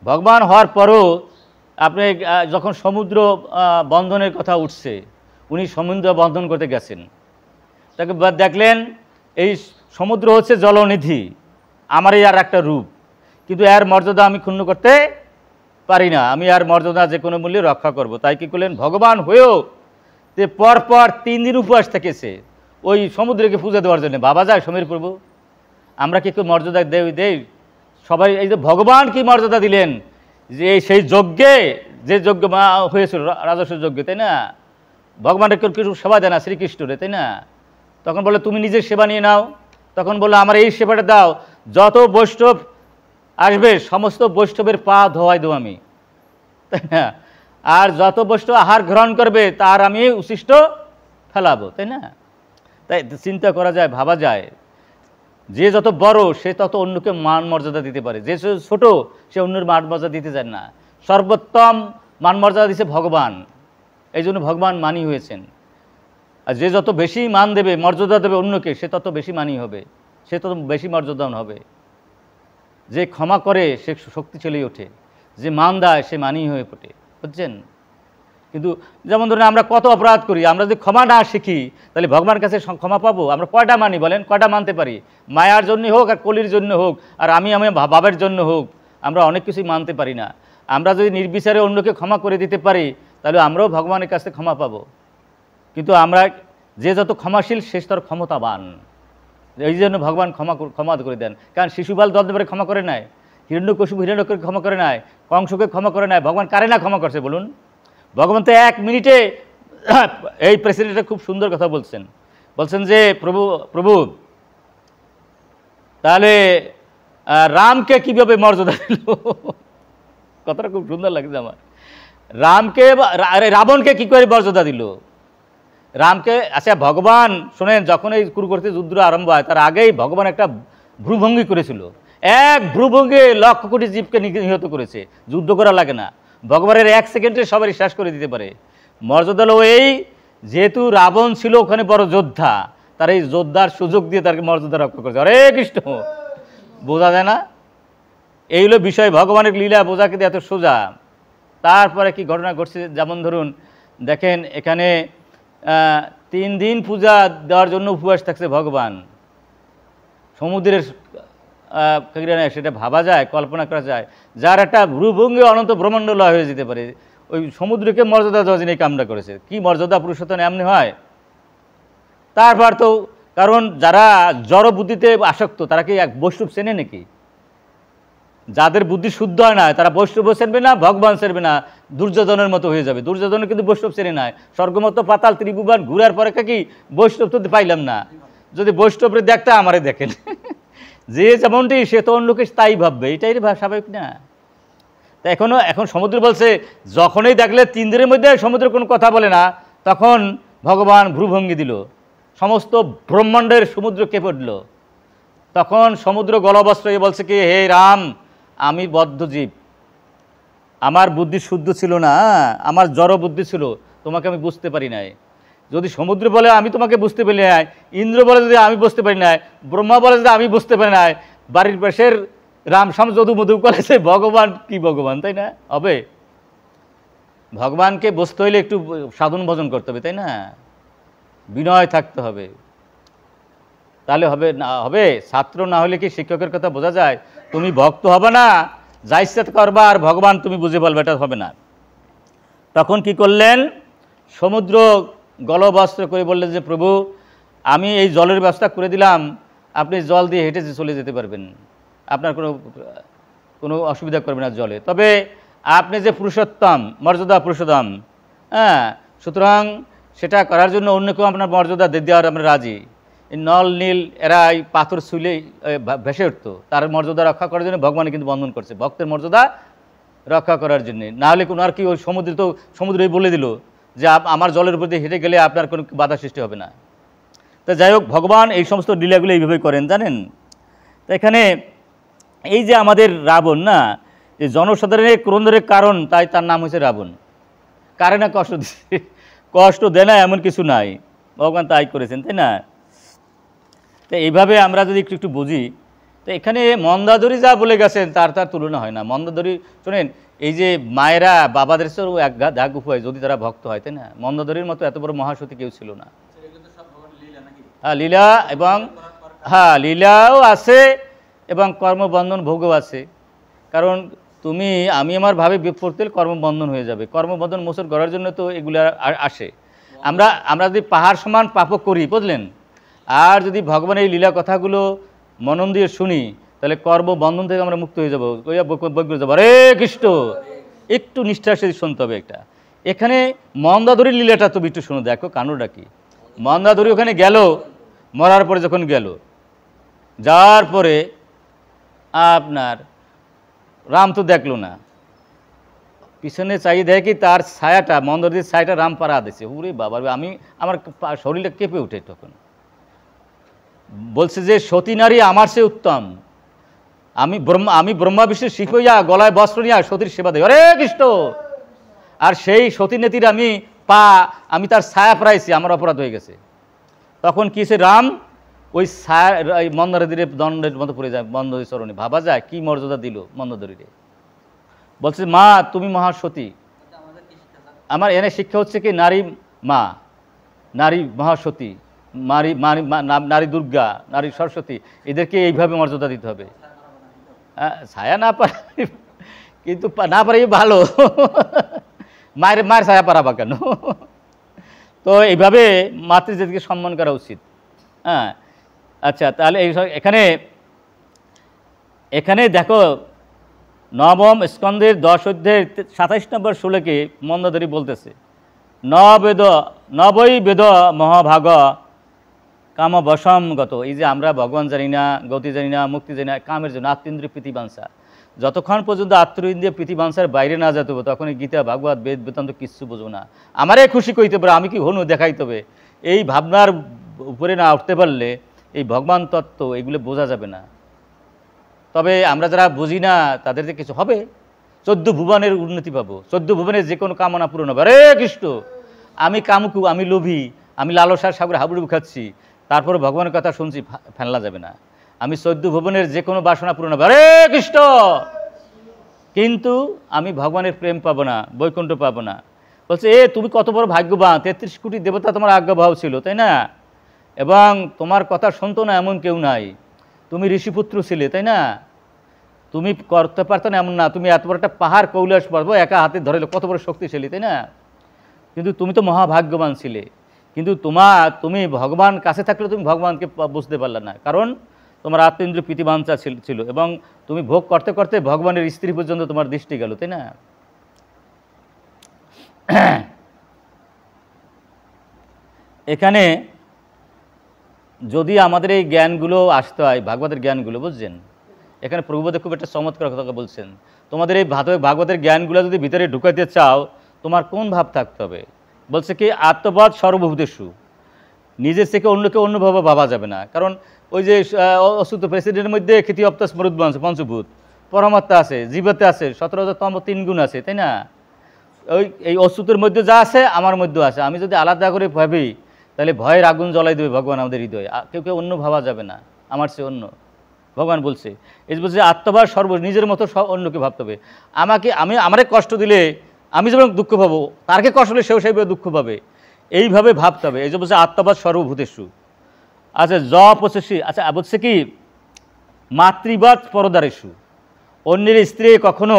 A: ভগবান হওয়ার পরও আপনি যখন সমুদ্র বন্ধনের কথা উঠছে, উনি সমুদ্র বন্ধন করতে গেছেন, তাকে দেখলেন এই সমুদ্র হচ্ছে জলনিধি, আমারই আর একটা রূপ, কিন্তু এর মর্যাদা আমি ক্ষুণ্ণ করতে পারি না, আমি আর মর্যাদা যে কোনো মূল্যে রক্ষা করব। তাই কি করলেন, ভগবান হয়েও যে পরপর 3 দিন উপবাস থেকেছে ওই সমুদ্রকে পূজা দেওয়ার জন্য। ভাবা যায় সমীর প্রভু, আমরা কি কেউ মর্যাদা দেই? সবাই এই যে ভগবান কি মর্যাদা দিলেন, যে সেই যজ্ঞে যে যজ্ঞ হয়েছিল রাজস্ব যজ্ঞ, তাই না? ভগবানের কেউ কিছু সেবা দেয় না শ্রীকৃষ্ণরে, তাই না? তখন বলে তুমি নিজের সেবা নিয়ে নাও, তখন বললো আমার এই সেবাটা দাও, যত বৈষ্ণব আসবে সমস্ত বৈষ্ণবের পা ধোয়াই দেবো আমি, তাই না? আর যত বৈষ্ণব আহার গ্রহণ করবে তার আমি উচ্ছিষ্ট ফেলাবো, তাই না? তাই চিন্তা করা যায়, ভাবা যায়, যে যত বড় সে তত অন্যকে মান মর্যাদা দিতে পারে, যে ছোট সে অন্যের মান মর্যাদা দিতে চায় না। সর্বোত্তম মান মর্যাদা দিচ্ছে ভগবান, এই জন্য ভগবান মানি হয়েছেন। আর যে যত বেশি মান দেবে মর্যাদা দেবে অন্যকে, সে তত বেশি মানি হবে, সে তত বেশি মর্যাদাবান হবে। যে ক্ষমা করে সে শক্তিশালী ওঠে, যে মান দেয় সে মানি হয়ে ওঠে, বুঝছেন? কিন্তু যেমন ধরুন আমরা কত অপরাধ করি, আমরা যদি ক্ষমা না শিখি তাহলে ভগবানের কাছে ক্ষমা পাবো? আমরা কয়টা মানি বলেন, কয়টা মানতে পারি? মায়ার জন্য হোক আর কলির জন্য হোক আর আমি ভাবের জন্য হোক, আমরা অনেক কিছুই মানতে পারি না। আমরা যদি নির্বিচারে অন্যকে ক্ষমা করে দিতে পারি তাহলে আমরাও ভগবানের কাছে ক্ষমা পাবো। কিন্তু আমরা যে যত ক্ষমাশীল সে তত ক্ষমতাবান, এই জন্য ভগবান ক্ষমা করে দেন। কারণ শিশুপাল দলদেবরে ক্ষমা করে নাই, হিরণ্যকশিপু হিরণ্যকে ক্ষমা করে নাই, কংসকে ক্ষমা করে নাই, ভগবান কারে না ক্ষমা করছে বলুন? ভগবান তো 1 মিনিটে এই প্রেসিডেন্টটা খুব সুন্দর কথা বলছেন যে প্রভু তাহলে রামকে কিভাবে মর্যাদা দিল, কথাটা খুব সুন্দর লাগছে আমার। রাবণকে কি করে মর্যাদা দিল? রামকে, আচ্ছা ভগবান শোনেন, যখন এই কুরুক্ষেত্রে যুদ্ধ আরম্ভ হয় তার আগেই ভগবান একটা ভ্রুভঙ্গি করেছিল, এক ভ্রুভঙ্গে লক্ষ কোটি জীবকে নিহত করেছে। যুদ্ধ করা লাগে না, ভগবানের 1 সেকেন্ডে সবারই শেষ করে দিতে পারে। মর্যাদা হলো এই, যেহেতু রাবণ ছিল ওখানে বড় যোদ্ধা, তার এই যোদ্ধার সুযোগ দিয়ে তাকে মর্যাদা রক্ষা করেছে। হরে কৃষ্ণ, বোঝা যায় না? এই হলো বিষয়, ভগবানের লীলা বোঝা কিন্তু এত সোজা। তারপরে কি ঘটনা ঘটছে, যেমন ধরুন দেখেন এখানে 3 দিন পূজা দেওয়ার জন্য উপবাস থাকছে ভগবান। সমুদ্রের সেটা ভাবা যায়, কল্পনা করা যায়, যার একটা ভ্রুভঙ্গে অনন্ত ব্রহ্মাণ্ডলয় হয়ে যেতে পারে, ওই সমুদ্রকে মর্যাদা দেওয়ার জন্য এই কামটা করেছে। কি মর্যাদা পুরুষোত্তম এমনি হয়? তারপর তো কারণ যারা জড় বুদ্ধিতে আসক্ত তারা কি এক বৈষ্ণব চেনে নাকি? যাদের বুদ্ধি শুদ্ধ হয় না তারা বৈষ্ণব চেনবে না, ভগবান চেনবে না, দুর্যোধনের মতো হয়ে যাবে। দুর্যোধনের কিন্তু বৈষ্ণব চেনে নাই, স্বর্গমত পাতাল ত্রিভুবন ঘুরার পরে কি বৈষ্ণব তো পাইলাম না। যদি বৈষ্ণবরে দেখতে আমারে দেখেন, যে যেমনটি সে তো অন্যকে তাই ভাববে, এটাই স্বাভাবিক না? তা এখন সমুদ্র বলছে, যখনই দেখলে 3 দিনের মধ্যে সমুদ্র কোনো কথা বলে না, তখন ভগবান ভ্রুভঙ্গি দিল, সমস্ত ব্রহ্মাণ্ডের সমুদ্র কেঁপে উঠল। তখন সমুদ্র গলবস্ত্র বলছে কি, হে রাম, আমি বদ্ধজীব, আমার বুদ্ধি শুদ্ধ ছিল না, আমার জড় বুদ্ধি ছিল, তোমাকে আমি বুঝতে পারি নাই। যদি সমুদ্র বলে আমি তোমাকে বুঝতে পারি নাই, ইন্দ্র বলে যদি আমি বুঝতে পারি নাই, ব্রহ্মা বলে যদি আমি বুঝতে পারি নাই, বাড়ির পাশের রামশ্যাম যদু মধু করেছে ভগবান কি ভগবান, তাই না? হবে? ভগবানকে বুঝতে হইলে একটু সাধন ভজন করতে হবে, তাই না? বিনয় থাকতে হবে, তাহলে হবে। ছাত্র না হলে কি শিক্ষকের কথা বোঝা যায়? তুমি ভক্ত হবে না, যা ইচ্ছা করবা আর ভগবান তুমি বুঝে বলবে, এটা হবে না। তখন কি করলেন, সমুদ্র গলবস্ত্র করে বললেন যে প্রভু আমি এই জলের ব্যবস্থা করে দিলাম, আপনি জল দিয়ে হেঁটে চলে যেতে পারবেন, আপনার কোনো অসুবিধা করবে না জলে। তবে আপনি যে পুরুষোত্তম, মর্যাদা পুরুষোত্তম, হ্যাঁ, সুতরাং সেটা করার জন্য অন্যকেও আপনার মর্যাদা দেওয়ার আমরা রাজি। এই নল নীল এরা এই পাথর ছুলেই ভেসে উঠতো, তার মর্যাদা রক্ষা করার জন্য ভগবান কিন্তু বন্ধন করছে, ভক্তের মর্যাদা রক্ষা করার জন্যে। নাহলে কোনো আর কি ওই সমুদ্রই বলে দিল যে আমার জলের উপর দিয়ে হেঁটে গেলে আপনার কোনো বাধা সৃষ্টি হবে না। তা যাই হোক, ভগবান এই সমস্ত লীলাগুলো এইভাবেই করেন, জানেন? তো এখানে এই যে আমাদের রাবণ না, এই জনসাধারণের ক্রোধের কারণ, তাই তার নাম হয়েছে রাবণ। কারে না কষ্ট দিচ্ছে, কষ্ট দেয় না এমন কিছু নাই, ভগবান তাই করেছেন, তাই না? তো এইভাবে আমরা যদি একটু একটু বুঝি, তো এখানে মন্দাদরি যা বলে গেছেন তার তুলনা হয় না। মন্দাদরি শোনেন, এই যে মায়েরা বাবাদের চেয়েও এক দাগ উপায় যদি তারা ভক্ত হয়, তাই না? মন্দাদরির মতো এত বড় মহাসতী কেউ ছিল না। হ্যাঁ, লীলা, এবং হ্যাঁ লীলাও আছে এবং কর্মবন্ধন ভোগও আছে। কারণ তুমি আমি আমার ভাবে পড়তে কর্মবন্ধন হয়ে যাবে, কর্মবন্ধন মোচন করার জন্য তো এগুলো আসে। আমরা যদি পাহাড় সমান পাপক করি, বুঝলেন, আর যদি ভগবানের এই লীলা কথাগুলো মনন দিয়ে শুনি, তাহলে কর্মবন্ধন থেকে আমরা মুক্ত হয়ে যাবো, বৈগ্র যাবো। হরে কৃষ্ণ, একটু নিষ্ঠার সাথে শুনতে হবে একটা। এখানে মন্দাদরির লীলাটা তুমি একটু শুনে দেখো, কানুটা কি। মন্দাদরি ওখানে গেল, মরার পরে যখন গেল, যাওয়ার পরে আপনার রাম তো দেখলো না, পিছনে চাই দেখি তার ছায়াটা, মন্দাদরির ছায়াটা রাম পাড়া দিছে। ওরে বাবা, আমার শরীরটা কেঁপে উঠে। তখন বলছে যে সতী নারী আমার চেয়ে উত্তম, আমি ব্রহ্মা বিষ্ণুর শিখ হইয়া গলায় বস্ত্র নিয়া সতীর সেবা দেয়। হরে কৃষ্ণ। আর সেই সতী নেতির আমি তার ছায়া পাইছি, আমার অপরাধ হয়ে গেছে। তখন কি সে রাম ওই ছায়া মন্দাদরির দণ্ডের মতো পড়ে যায়, মন্দাদরির চরণে। ভাবা যায় কি মর্যাদা দিল মন্দাদরিরে। বলছে মা তুমি মহাসতী। আমার এনে শিক্ষা হচ্ছে কি, নারী মা, নারী মহাসতী, নারী দুর্গা, নারী সরস্বতী, এদেরকে এইভাবে মর্যাদা দিতে হবে। ছায়া না পারে, কিন্তু না পারে ভালো, মায়ের ছায়া পারাবা কেন? তো এইভাবে মাতৃজাতিকে সম্মান করা উচিত। হ্যাঁ, আচ্ছা, তাহলে এখানে দেখো, নবম স্কন্ধের 10 অধ্যায়ের 27 নম্বর শ্লোকে মন্দাদরি বলতেছে, নবৈ বেদ মহাভাগ কামবশমগত। এই যে আমরা ভগবান জানি না, গতি জানি না, মুক্তি জানি না, কামের জন্য আত্মেন্দ্রিয় প্রীতিবাঞ্ছা, যতক্ষণ পর্যন্ত আত্মেন্দ্রিয় প্রীতিবাঞ্ছার বাইরে না যেতে হবে, তখন গীতা ভাগবত বেদ বেদান্ত কিচ্ছু বুঝবো না। আমারে খুশি কইতে পারে, আমি কি হনু দেখাইতে হবে, এই ভাবনার উপরে না উঠতে পারলে এই ভগবান তত্ত্ব এগুলো বোঝা যাবে না। তবে আমরা যারা বুঝি না তাদের যে কিছু হবে, 14 ভুবনের উন্নতি পাবো, 14 ভুবনের যে কোনো কামনা পূরণ হবে। হরে কৃষ্ণ। আমি কামুকু, আমি লোভী, আমি লালসার সাগরে হাবুডুবু খাচ্ছি, তারপরে ভগবানের কথা শুনছি, ফেলা যাবে না। আমি 14 ভুবনের যে কোনো বাসনা পূরণ হবে। হরে কৃষ্ণ। কিন্তু আমি ভগবানের প্রেম পাবো না, বৈকুণ্ঠ পাবো না। বলছে তুমি কত বড় ভাগ্যবান, 33 কোটি দেবতা তোমার আজ্ঞাবহ ছিল, তাই না? এবং তোমার কথা শুনতো না এমন কেউ নাই। তুমি ঋষিপুত্র ছিলে, তাই না? তুমি করতে পারতো না এমন না, তুমি এত বড় একটা পাহাড় কৈলাস পর্বত একা হাতে ধরেলে, কত বড় শক্তিশালী, তাই না? কিন্তু তুমি তো মহাভাগ্যবান ছিলে। কিন্তু তুমি ভগবান কাছে থাকলে তুমি ভগবানকে বুঝতে পারলে না, কারণ তোমার আত্মেন্দ্রিয় প্রীতিবাঞ্ছা ছিল, এবং তুমি ভোগ করতে করতে ভগবানের স্ত্রী পর্যন্ত তোমার দৃষ্টি গেল, তাই না? এখানে যদি আমাদের এই জ্ঞানগুলো আসতে হয়, ভাগবতের জ্ঞানগুলো, বুঝছেন, এখানে প্রভুপাদ খুব একটা চমৎকার কথা বলছেন। তোমাদের এই ভাগবতের জ্ঞানগুলো যদি ভিতরে ঢুকাইতে চাও, তোমার কোন ভাব থাকতে হবে? বলছে কি, আত্মবাদ সর্বভূতেষু, নিজের থেকে অন্যকে অন্যভাবে ভাবা যাবে না। কারণ ওই যে অসুত প্রেসিডেন্টের মধ্যে খ্যাতি অপ্তাস মরুদ্বংশ পঞ্চভূত, পরমাত্মা আছে, জীবতে আছে, 17,000তম 3 গুণ আছে, তাই না? এই অসুতের মধ্যে যা আছে আমার মধ্যেও আছে। আমি যদি আলাদা করে ভাবি, তাহলে ভয়ের আগুন জ্বলাই দেবে ভগবান আমাদের হৃদয়ে। কেউ অন্য ভাবা যাবে না, আমার চেয়ে অন্য। ভগবান বলছে, এই বলছে আত্মভাব নিজের মতো অন্যকে ভাবতে হবে। আমারে কষ্ট দিলে আমি যেমন দুঃখ পাবো, তারকে কষ্ট হলে সেও সেইভাবে দুঃখ পাবে, এইভাবে ভাবতে হবে। এই যে বলছে আত্মবাদ সর্বভূতেষু। আচ্ছা, পচেষী। আচ্ছা, বলছে কি, মাতৃবাদ পরদারেষু, অন্যের স্ত্রী কখনো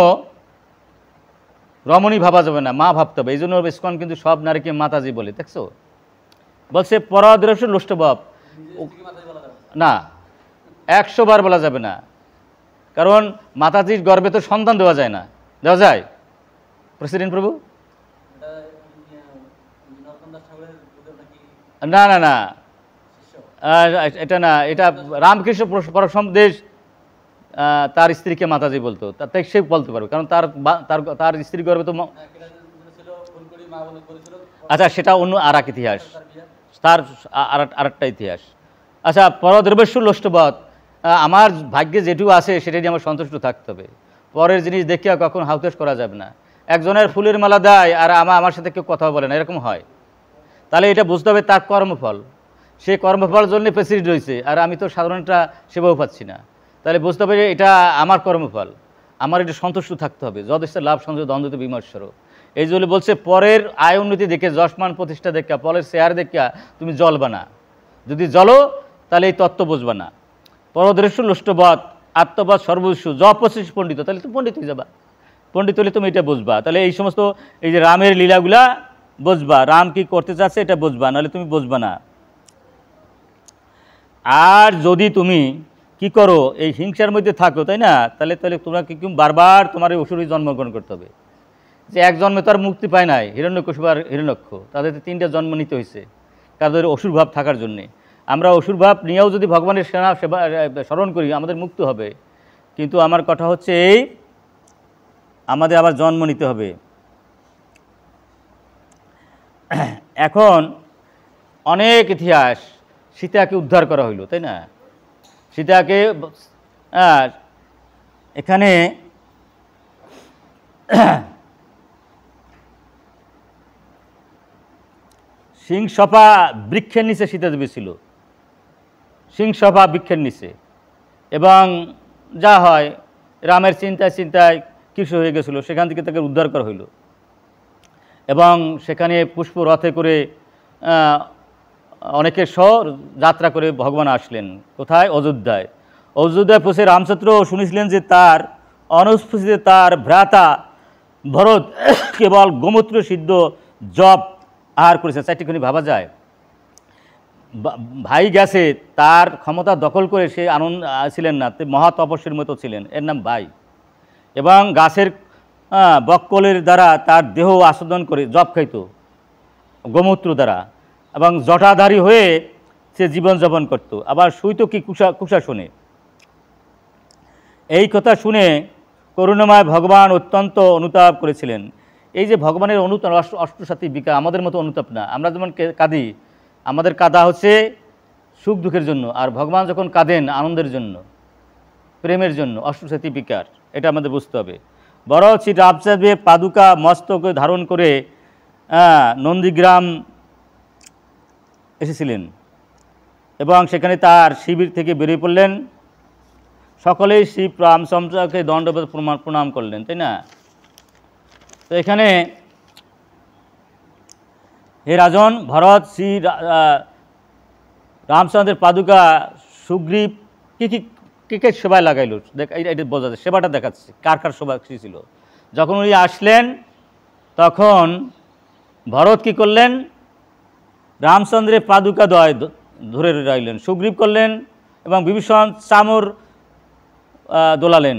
A: রমণী ভাবা যাবে না, মা ভাবতে হবে। এই জন্য ইসকন কিন্তু সব নারীকে মাতাজি বলে, দেখছো? বলছে পরদারেষু লোষ্টভাব, না 100 বার বলা যাবে না, কারণ মাতাজির গর্ভে তো সন্তান দেওয়া যায় না। দেওয়া যায় প্রেসিডেন্ট প্রভু? না না না, এটা না, এটা রামকৃষ্ণ পরমদেশ তার স্ত্রীকে মাতাজি বলতো, তাই সে বলতে পারবে, কারণ তার স্ত্রীর গর্ভে তো। আচ্ছা, সেটা অন্য আর এক ইতিহাস, তার আরেকটা ইতিহাস। আচ্ছা, পরদ্রব্যস্য লোষ্টবৎ, আমার ভাগ্যে যেটুকু আছে সেটা নিয়ে আমার সন্তুষ্ট থাকতে হবে। পরের জিনিস দেখিয়া কখন হাউতাস করা যাবে না। একজনের ফুলের মালা দেয় আর আমার সাথে কেউ কথা বলে না, এরকম হয়, তাহলে এটা বুঝতে হবে তার কর্মফল। সে কর্মফলের জন্য প্রেসিডেন্ট হয়েছে, আর আমি তো সাধারণটা সেবাও পাচ্ছি না। তাহলে বুঝতে হবে যে এটা আমার কর্মফল, আমার এটা সন্তুষ্ট থাকতে হবে। যথেষ্ট লাভ সঞ্চয় দ্বন্দ্ব বিমর্ষর, এই জন্য বলছে পরের আয় উন্নতি দেখে, যশমান প্রতিষ্ঠা দেখা, পরের শেয়ার দেখা তুমি জ্বলবা না। যদি জ্বলো তাহলে এই তত্ত্ব বুঝবা না। পরদৃশ্য লুষ্টবাদ, আত্মবাদ সর্বস্ব, যপশিষ পণ্ডিত, তাহলে তুমি পণ্ডিত হয়ে যাবা। পণ্ডিত হলে তুমি এটা বুঝবা। তাহলে এই সমস্ত এই যে রামের লীলাগুলা বুঝবা, রাম কি করতে চাচ্ছে এটা বুঝবা, নাহলে তুমি বুঝবা না। আর যদি তুমি কি করো, এই হিংসার মধ্যে থাকো, তাই না, তাহলে তাহলে তোমরা কি বারবার তোমার এই অসুরই জন্মগ্রহণ করতে হবে। যে এক জন্মে তো আর মুক্তি পায় নাই, হিরণ্যকশিপু আর হিরণ্যক্ষ, তাদের 3টা জন্ম নিতে হয়েছে তাদের অসুর ভাব থাকার জন্যে। আমরা অসুর ভাব নিয়েও যদি ভগবানের সেবা স্মরণ করি আমাদের মুক্তি হবে। কিন্তু আমার কথা হচ্ছে এই, আমাদের আবার জন্ম নিতে হবে। এখন অনেক ইতিহাস, সীতাকে উদ্ধার করা হইল, তাই না, সীতাকে এখানে সিংসপা বৃক্ষের নিচে সীতাদেবী ছিল, সিংসপা বৃক্ষের নিচে। এবং যা হয়, রামের চিন্তায় চিন্তায় কিছু হয়ে গেছিলো, সেখান থেকে তাকে উদ্ধার করা হইল। এবং সেখানে পুষ্প রথে করে অনেকের যাত্রা করে ভগবান আসলেন কোথায়, অযোধ্যায়। অযোধ্যায় পৌঁছে রামচন্দ্র শুনেছিলেন যে তার অনুপস্থিতিতে তার ভ্রাতা ভরত কেবল গোমূত্র সিদ্ধ জপ আহার করেছে। 4টিখানি ভাবা যায়, ভাই গেছে, তার ক্ষমতা দখল করে সে আনন্দ ছিলেন না, মহা তপস্বীর মতো ছিলেন, এর নাম ভাই। এবং গাছের বক্কলের দ্বারা তার দেহ আস্বাদন করে জপ খাইত গোমূত্র দ্বারা, এবং জটাধারী হয়ে সে জীবনযাপন করত। আবার শুইত কি কুশাসনে। এই কথা শুনে করুণাময় ভগবান অত্যন্ত অনুতাপ করেছিলেন। এই যে ভগবানের অনুতাপ, অষ্টসাত্ত্বিক বিকার, আমাদের মতো অনুতাপ না। আমরা যেমন কাঁদি, আমাদের কাঁদা হচ্ছে সুখ দুঃখের জন্য, আর ভগবান যখন কাঁদেন আনন্দের জন্য, প্রেমের জন্য, অষ্টসাত্ত্বিক বিকার, এটা আমাদের বুঝতে হবে। বড় শ্রী রামচন্দ্রের পাদুকা মস্তকে ধারণ করে নন্দীগ্রাম এসেছিলেন এবং সেখানে তার শিবির থেকে বেরিয়ে পড়লেন। সকলেই শ্রী রামচন্দ্রকে দণ্ডবত প্রণাম করলেন, তাই না। তো এখানে হে রাজন, ভরত শ্রী রামচন্দ্রের পাদুকা সুগ্রীব কী সেবায় লাগাইল, এটা বোঝা যায়, সেবাটা দেখাচ্ছে কার কার সেবা ছিল। যখন উনি আসলেন তখন ভরত কি করলেন, রামচন্দ্রের পাদুকা ধরে রইলেন, সুগ্রীব করলেন এবং বিভীষণ চামর দোলালেন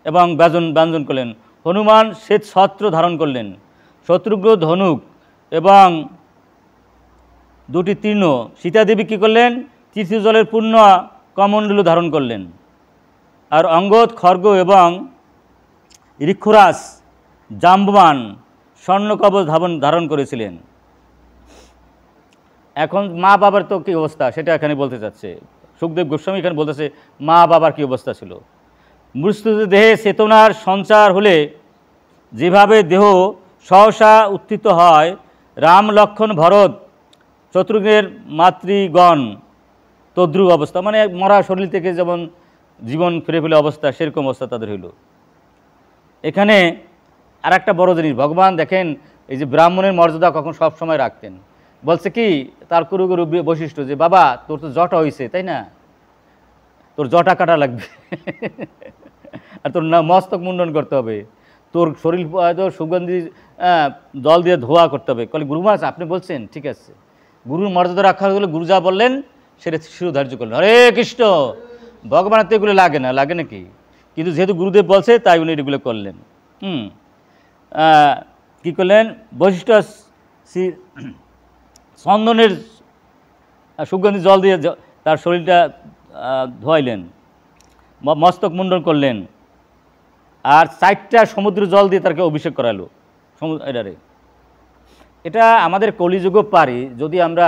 A: এবং ব্যঞ্জন করলেন। হনুমান শ্বেত ছত্র ধারণ করলেন, শত্রুঘ্ন ধনুক এবং 2টি তীর্ণ। সীতাদেবী কী করলেন, তীর্থজলের পূর্ণ কমণ্ডলু ধারণ করলেন। আর অঙ্গদ খড়গ এবং ঋক্ষরাজ জাম্ববান স্বর্ণকবচ ধারণ করেছিলেন। এখন মা বাবার তো কী অবস্থা সেটা এখানে বলতে চাচ্ছে সুখদেব গোস্বামী। এখানে বলতেছে মা বাবার কী অবস্থা ছিল। মৃত্যু দেহে চেতনার সঞ্চার হলে যেভাবে দেহ সহসা উত্থিত হয়, রাম লক্ষ্মণ ভরত শত্রুঘ্নের মাতৃগণ তদ্রুপ অবস্থা, মানে মরা শরীর থেকে যেমন জীবন ফিরে ফেলে অবস্থা, সেরকম অবস্থা তাদের হইল। এখানে আর একটা বড় জিনিস, ভগবান দেখেন এই যে ব্রাহ্মণের মর্যাদা কখন সব সময় রাখতেন। বলছে কি তার কুরুগুরু বৈশিষ্ট্য, যে বাবা তোর তো জটা হয়েছে, তাই না, তোর জটা কাটা লাগবে আর তোর না মস্তক মুন্ডন করতে হবে, তোর শরীর সুগন্ধি জল দিয়ে ধোয়া করতে হবে। বলে গুরু মহারাজ আপনি বলছেন ঠিক আছে, গুরুর মর্যাদা রাখা হলে গুরু যা বললেন সেটা শিরোধার্য করলেন। হরে কৃষ্ণ, ভগবানের তো এগুলো লাগে না, লাগে নাকি, কিন্তু যেহেতু গুরুদেব বলছে তাই উনি এগুলো করলেন। কী করলেন, বৈশিষ্ট্য শ্রী চন্দনের সুগন্ধি জল দিয়ে তার শরীরটা ধোয়াইলেন, মস্তক মুন্ডন করলেন, আর 4টা সমুদ্র জল দিয়ে তাকে অভিষেক করালো এটারে। এটা আমাদের কলিযুগও পারি, যদি আমরা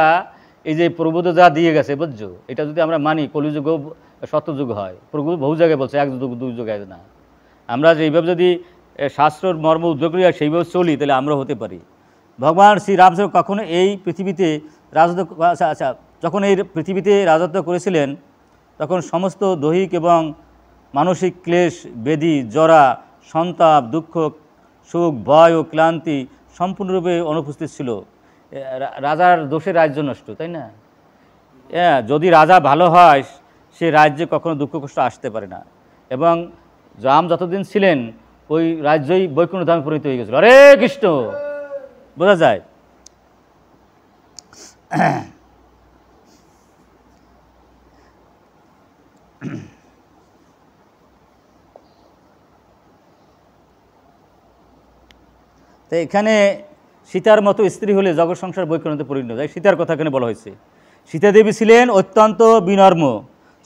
A: এই যে প্রভু যা দিয়ে গেছে বুঝছো, এটা যদি আমরা মানি, কলিযুগ সত্যযুগ হয়। প্রভু বহু জায়গায় বলছে, 1 যুগ 2 যুগ না। আমরা যে এইভাবে যদি শাস্ত্রর মর্ম উদ্যোগ করি আর সেইভাবে চলি, তাহলে আমরা হতে পারি। ভগবান শ্রী রামচন্দ্র কখনো এই পৃথিবীতে রাজত্ব, আচ্ছা আচ্ছা, যখন এই পৃথিবীতে রাজত্ব করেছিলেন তখন সমস্ত দৈহিক এবং মানসিক ক্লেশ, ব্যাধি, জরা, সন্তাপ, দুঃখ, সুখ, ভয় ও ক্লান্তি সম্পূর্ণরূপে অনুপস্থিত ছিল। রাজার দোষে রাজ্য নষ্ট, তাই না? হ্যাঁ, যদি রাজা ভালো হয় সে রাজ্যে কখনো দুঃখ কষ্ট আসতে পারে না। এবং রাম যতদিন ছিলেন ওই রাজ্যই বৈকুণ্ঠ ধামে পরিণত হয়ে গেছিল। হরে কৃষ্ণ, বোঝা যায়। তো এখানে সীতার মতো স্ত্রী হলে জগৎ সংসার বৈকুণ্ঠে পরিণত হয়, সীতার কথা এখানে বলা হয়েছে। সীতা দেবী ছিলেন অত্যন্ত বিনম্র,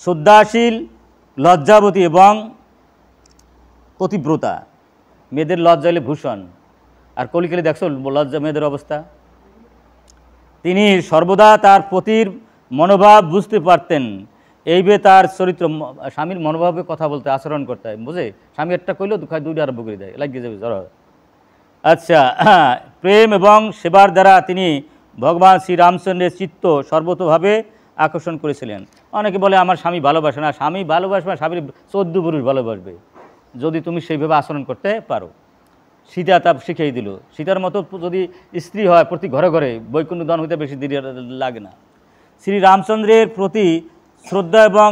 A: শ্রদ্ধাশীল, লজ্জাবতী এবং পতিব্রতা। মেয়েদের লজ্জা হলে ভূষণ, আর কলিকালে দেখছো লজ্জা মেয়েদের অবস্থা। তিনি সর্বদা তার পতির মনোভাব বুঝতে পারতেন, এইভাবে তার চরিত্র, স্বামীর মনোভাবে কথা বলতে, আচরণ করতে হয়, বুঝে? স্বামী একটা কইলেও দুইটা আরম্ভ করে দেয়, লাগিয়ে যাবে জ্বর। আচ্ছা, প্রেম এবং সেবার দ্বারা তিনি ভগবান শ্রীরামচন্দ্রের চিত্ত সর্বতোভাবে আকর্ষণ করেছিলেন। অনেকে বলে আমার স্বামী ভালোবাসে না। স্বামী ভালোবাসবে, স্বামীর 14 পুরুষ ভালোবাসবে যদি তুমি সেইভাবে আচরণ করতে পারো। সীতা তা শিখিয়ে দিল। সীতার মতো যদি স্ত্রী হয় প্রতি ঘরে ঘরে, বৈকুণ্ঠ ধাম হইতে বেশি দেরি লাগে না। শ্রী রামচন্দ্রের প্রতি শ্রদ্ধা এবং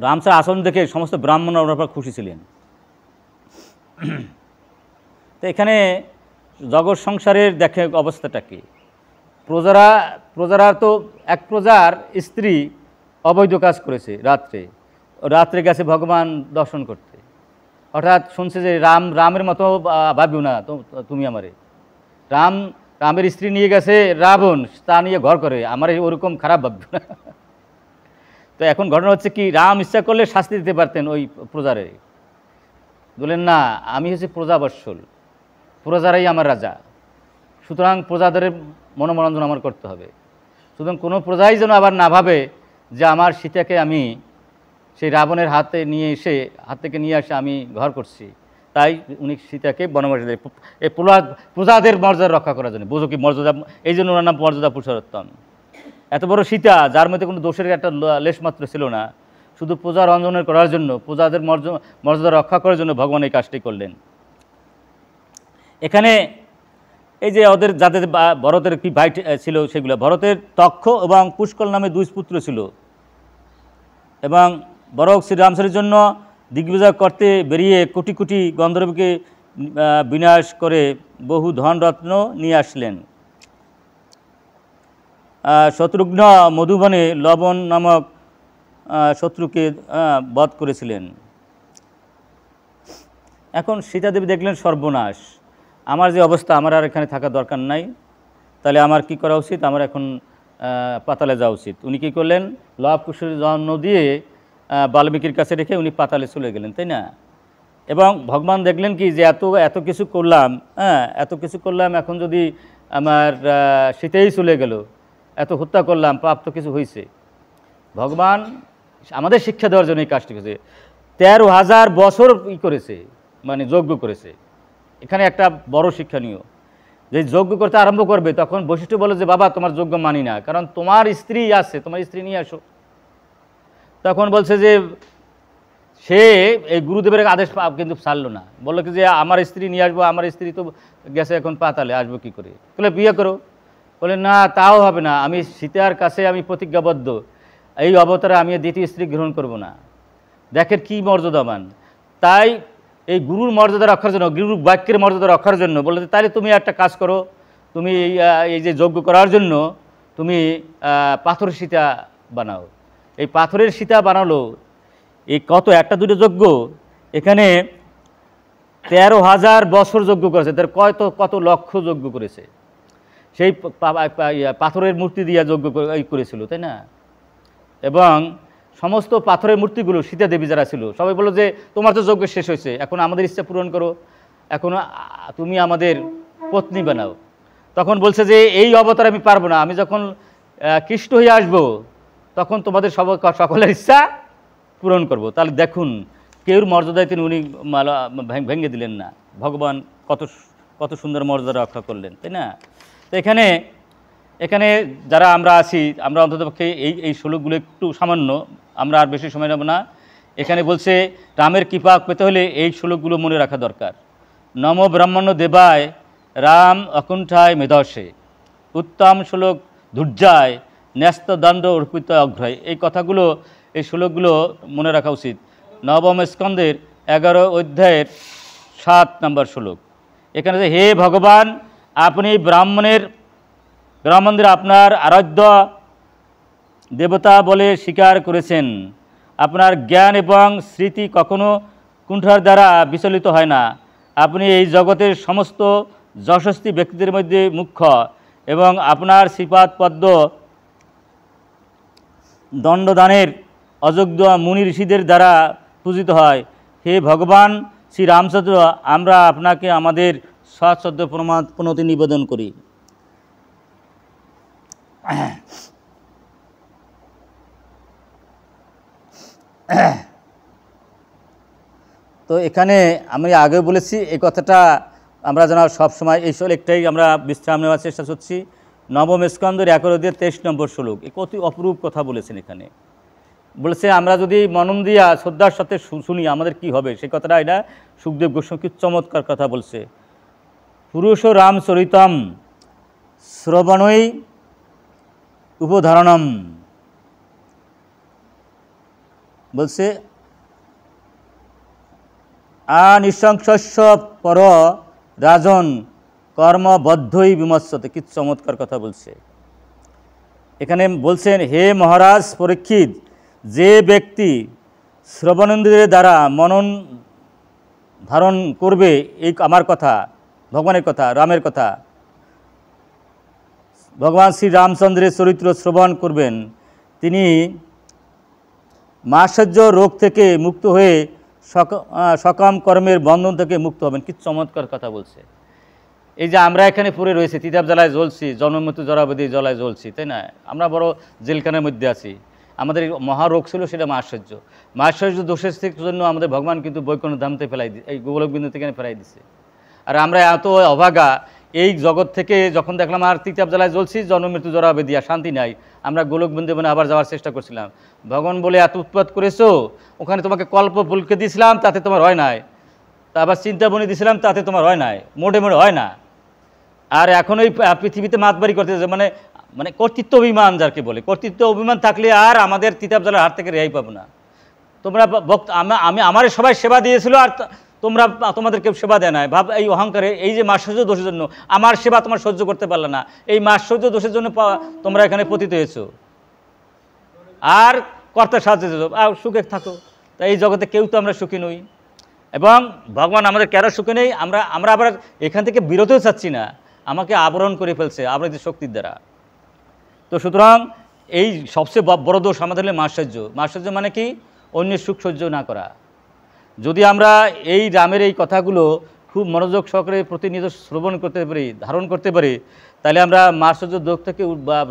A: রামচার আচরণ দেখে সমস্ত ব্রাহ্মণ ওনার খুশি ছিলেন। তো এখানে জগৎ সংসারের দেখে অবস্থাটা কি। প্রজারা তো এক প্রজার স্ত্রী অবৈধ কাজ করেছে, রাত্রে গেছে ভগবান দর্শন করতে। হঠাৎ শুনছে যে রামের মতো ভাবিও না তুমি আমারে, রামের স্ত্রী নিয়ে গেছে রাবণ, তা নিয়ে ঘর করে, আমার ওরকম খারাপ ভাববে না। তো এখন ঘটনা হচ্ছে কি, রাম ইচ্ছা করলে শাস্তি দিতে পারতেন ওই প্রজারে। বললেন না, আমি হচ্ছে প্রজাবৎসল, প্রজারাই আমার রাজা, সুতরাং প্রজাদের মনোমরঞ্জন আমার করতে হবে। সুতরাং কোনো প্রজাই যেন আবার না ভাবে যে আমার সীতাকে আমি সেই রাবণের হাত থেকে নিয়ে এসে আমি ঘর করছি। তাই উনি সীতাকে বনবাসী, এই প্রজাদের মর্যাদা রক্ষা করার জন্য, বুঝো কি মর্যাদা, এই জন্য ওনার নাম মর্যাদা পুরুষোত্তম। এত বড় সীতা, যার মধ্যে কোনো দোষের একটা লেশমাত্র ছিল না, শুধু পূজা রঞ্জনের করার জন্য, প্রজাদের মর্যাদা রক্ষা করার জন্য ভগবান এই কাজটি করলেন। এখানে এই যে ওদের যাদের ভরতের কি ভাই ছিল সেগুলো, ভরতের তক্ষ এবং পুষ্কল নামে 2 পুত্র ছিল, এবং বরং শ্রীরামচন্দ্রের জন্য দিগ্বিজয় করতে বেরিয়ে কোটি কোটি গন্ধর্বকে বিনাশ করে বহু ধনরত্ন নিয়ে আসলেন। শত্রুঘ্ন মধুবনে লবণ নামক শত্রুকে বধ করেছিলেন। এখন সীতাদেবী দেখলেন সর্বনাশ, আমার যে অবস্থা, আমার আর এখানে থাকা দরকার নাই, তাহলে আমার কি করা উচিত, আমার এখন পাতালে যাওয়া উচিত। উনি কী করলেন, লব কুশের জন্ম দিয়ে বাল্মীকির কাছে রেখে উনি পাতালে চলে গেলেন, তাই না? এবং ভগবান দেখলেন কি যে এত কিছু করলাম, এত কিছু করলাম, এখন যদি আমার সীতাই চলে গেল, এত হত্যা করলাম, পাপ তো কিছু হয়েছে। ভগবান আমাদের শিক্ষা দেওয়ার জন্য এই কাজটি করেছে। 13,000 বছর করেছে, মানে যজ্ঞ করেছে। এখানে একটা বড় শিক্ষণীয়, যে যজ্ঞ করতে আরম্ভ করবে তখন বৈশিষ্ট্য বলে যে বাবা তোমার যজ্ঞ মানি না, কারণ তোমার স্ত্রী আছে, তোমার স্ত্রী নিয়ে আসো। তখন বলছে যে সে এই গুরুদেবের আদেশ কিন্তু ছাড়লো না, বললো কি যে আমার স্ত্রী নিয়ে আসবো, আমার স্ত্রী তো গেছে এখন পাতালে, আসবো কি করে, বলে বিয়ে করো। বলে না, তাও হবে না, আমি সীতার কাছে আমি প্রতিজ্ঞাবদ্ধ, এই অবতারে আমি দ্বিতীয় স্ত্রী গ্রহণ করব না। দেখেন কি মর্যাদাবান। তাই এই গুরুর মর্যাদা রক্ষার জন্য, গুরুর বাক্যের মর্যাদা রক্ষার জন্য বলে তাহলে তুমি একটা কাজ করো, তুমি এই যে যজ্ঞ করার জন্য তুমি পাথরের সীতা বানাও। এই পাথরের সীতা বানালো, এই কত একটা দুটো যজ্ঞ, এখানে 13,000 বছর যজ্ঞ করেছে, তার কত লক্ষ যজ্ঞ করেছে। সেই পাথরের মূর্তি দিয়ে যজ্ঞ করেছিল, তাই না? এবং সমস্ত পাথরের মূর্তিগুলো সীতা দেবী যারা ছিল সবাই বললো যে তোমার তো যজ্ঞ শেষ হয়েছে, এখন আমাদের ইচ্ছা পূরণ করো, এখন তুমি আমাদের পত্নী বানাও। তখন বলছে যে এই অবতার আমি পারবো না, আমি যখন কৃষ্ণ হয়ে আসবো তখন তোমাদের সকলের ইচ্ছা পূরণ করব। তাহলে দেখুন কেউর মর্যাদায় তিনি উনি মালা ভেঙে দিলেন না। ভগবান কত কত সুন্দর মর্যাদা রক্ষা করলেন, তাই না? তো এখানে এখানে যারা আমরা আছি, আমরা অন্ততপক্ষে এই শ্লোকগুলো একটু সামান্য, আমরা আর বেশি সময় নেব না। এখানে বলছে রামের কৃপা পেতে হলে এই শ্লোকগুলো মনে রাখা দরকার। নম ব্রাহ্মণ্য দেবায় রাম অকুণ্ঠায় মেধসে, উত্তম শ্লোক ধৈর্যায় ন্যস্ত দণ্ড অর্পিত অগ্রয়। এই কথাগুলো, এই শ্লোকগুলো মনে রাখা উচিত। নবম স্কন্ধের 11 অধ্যায়ের 7 নম্বর শ্লোক। এখানে যে হে ভগবান, আপনি ব্রাহ্মণদের আপনার আরাধ্য দেবতা বলে স্বীকার করেছেন। আপনার জ্ঞান এবং স্মৃতি কখনো কুণ্ঠার দ্বারা বিচলিত হয় না। আপনি এই জগতের সমস্ত যশস্বী ব্যক্তিদের মধ্যে মুখ্য এবং আপনার শ্রীপাদ পদ্ম দণ্ডদানের অযোগ্য মুনি ঋষিদের দ্বারা পূজিত হয়। হে ভগবান শ্রী রামচন্দ্র, আমরা আপনাকে আমাদের সশ্রদ্ধ প্রণতি নিবেদন করি। তো এখানে আমি আগে বলেছি এই কথাটা আমরা যেন সবসময় এই একটাই আমরা বিশ্রাম নেওয়ার চেষ্টা করছি। নবম স্কন্ধের 11 অধ্যায়ের 23 নম্বর শ্লোক, এই কত অপরূপ কথা বলেছেন। এখানে বলেছে আমরা যদি মনন দিয়া শ্রদ্ধার সাথে শুনি আমাদের কি হবে, সেই কথাটা এটা সুখদেব গোস্বামী কি চমৎকার কথা বলছে। পুরুষ রামচরিতম শ্রবণই উপধারণম, বলছে আনিশংস্য পর রাজন কর্মবদ্ধই বিমর্শতে। কি চমৎকার কথা বলছে। এখানে বলছেন হে মহারাজ পরীক্ষিত, যে ব্যক্তি শ্রবণেন্দ্রিয়ের দ্বারা মনন ধারণ করবে এই আমার কথা, ভগবানের কথা, রামের কথা, ভগবান শ্রী রামচন্দ্রের চরিত্র শ্রবণ করবেন, তিনি মাৎসর্য রোগ থেকে মুক্ত হয়ে সকাম কর্মের বন্ধন থেকে মুক্ত হবেন। কি চমৎকার কথা বলছে। এই যে আমরা এখানে পড়ে রয়েছি, তিতাব জ্বালায় জ্বলছি, জন্মমৃত্যু জরাবধি জ্বালায় জ্বলছি, তাই না? আমরা বড় জেলখানার মধ্যে আছি। আমাদের মহারোগ ছিল সেটা মাৎসর্য দোষের জন্য আমাদের ভগবান কিন্তু বৈকুণ্ঠ ধামতে ফেলাই এই গোলকবিন্দু থেকে ফেলাই দিছে। আর আমরা এত অভাগা, এই জগৎ থেকে যখন দেখলাম আর তিতাব জ্বালায় জ্বলছি, জন্মমৃত্যু জরাবধি, আর শান্তি নাই, আমরা গোলকবিন্দু বনে আবার যাওয়ার চেষ্টা করছিলাম। ভগবান বলে এত উৎপাত করেছো, ওখানে তোমাকে কল্প ফুলকে দিয়েছিলাম, তাতে তোমার হয় নাই, তা আবার চিন্তাবনী দিয়েছিলাম, তাতে তোমার হয় নাই, মোটে হয় না। আর এখন ওই পৃথিবীতে মাতবাড়ি করতেছে, মানে মানে কর্তৃত্ব অভিমান যাকে বলে, কর্তৃত্ব অভিমান থাকলে আর আমাদের তিতাব জ্বালার হাত থেকে রেহাই পাবো না। তোমরা আমি আমার সবাই সেবা দিয়েছিল আর তোমরা তোমাদের কেউ সেবা দেয় না, ভাব এই অহংকারে, এই যে মাৎসর্য দোষের জন্য আমার সেবা তোমার সহ্য করতে পারলে না, এই মাৎসর্য দোষের জন্য তোমরা এখানে পতিত হয়েছো। আর কর্তার সাহায্য আর সুখে থাকো। তাই এই জগতে কেউ তো আমরা সুখী নই, এবং ভগবান আমাদের কেন সুখী নেই, আমরা আবার এখান থেকে বিরতেও চাচ্ছি না, আমাকে আবরণ করে ফেলছে আপনাদের শক্তির দ্বারা। তো সুতরাং এই সবচেয়ে বড় দোষ আমাদের হলে মাৎসর্য মানে কি? অন্যের সুখ সহ্য না করা। যদি আমরা এই রামের এই কথাগুলো খুব মনোযোগ সহকারে প্রতিনিয়ত শ্রবণ করতে পারি, ধারণ করতে পারি, তাহলে আমরা মাৎসর্য দোষ থেকে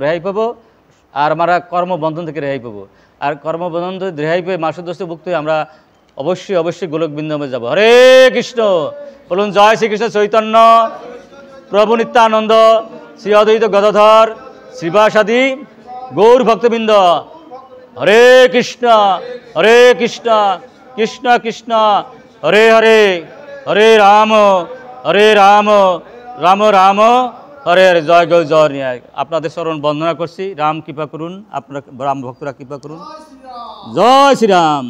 A: রেহাই পাবো, আর আমরা কর্মবন্ধন থেকে রেহাই পাবো। আর কর্মবন্ধন থেকে রেহাই পেয়ে মাৎসর্য দোষে মুক্ত হয়ে আমরা অবশ্যই গোলকবৃন্দাবনে যাব। হরে কৃষ্ণ, বলুন জয় শ্রীকৃষ্ণ চৈতন্য প্রভু নিত্যানন্দ, শ্রী অদ্বৈত গদাধর শ্রীবাসাদি গৌর ভক্তবৃন্দ। হরে কৃষ্ণ কৃষ্ণ কৃষ্ণ হরে হরে, হরে রাম রাম রাম হরে হরে, জয় গৌ জয় ন্যায়। আপনাদের চরণ বন্দনা করছি। রাম কৃপা করুন, আপনারা রাম ভক্তরা কৃপা করুন। জয় শ্রীরাম।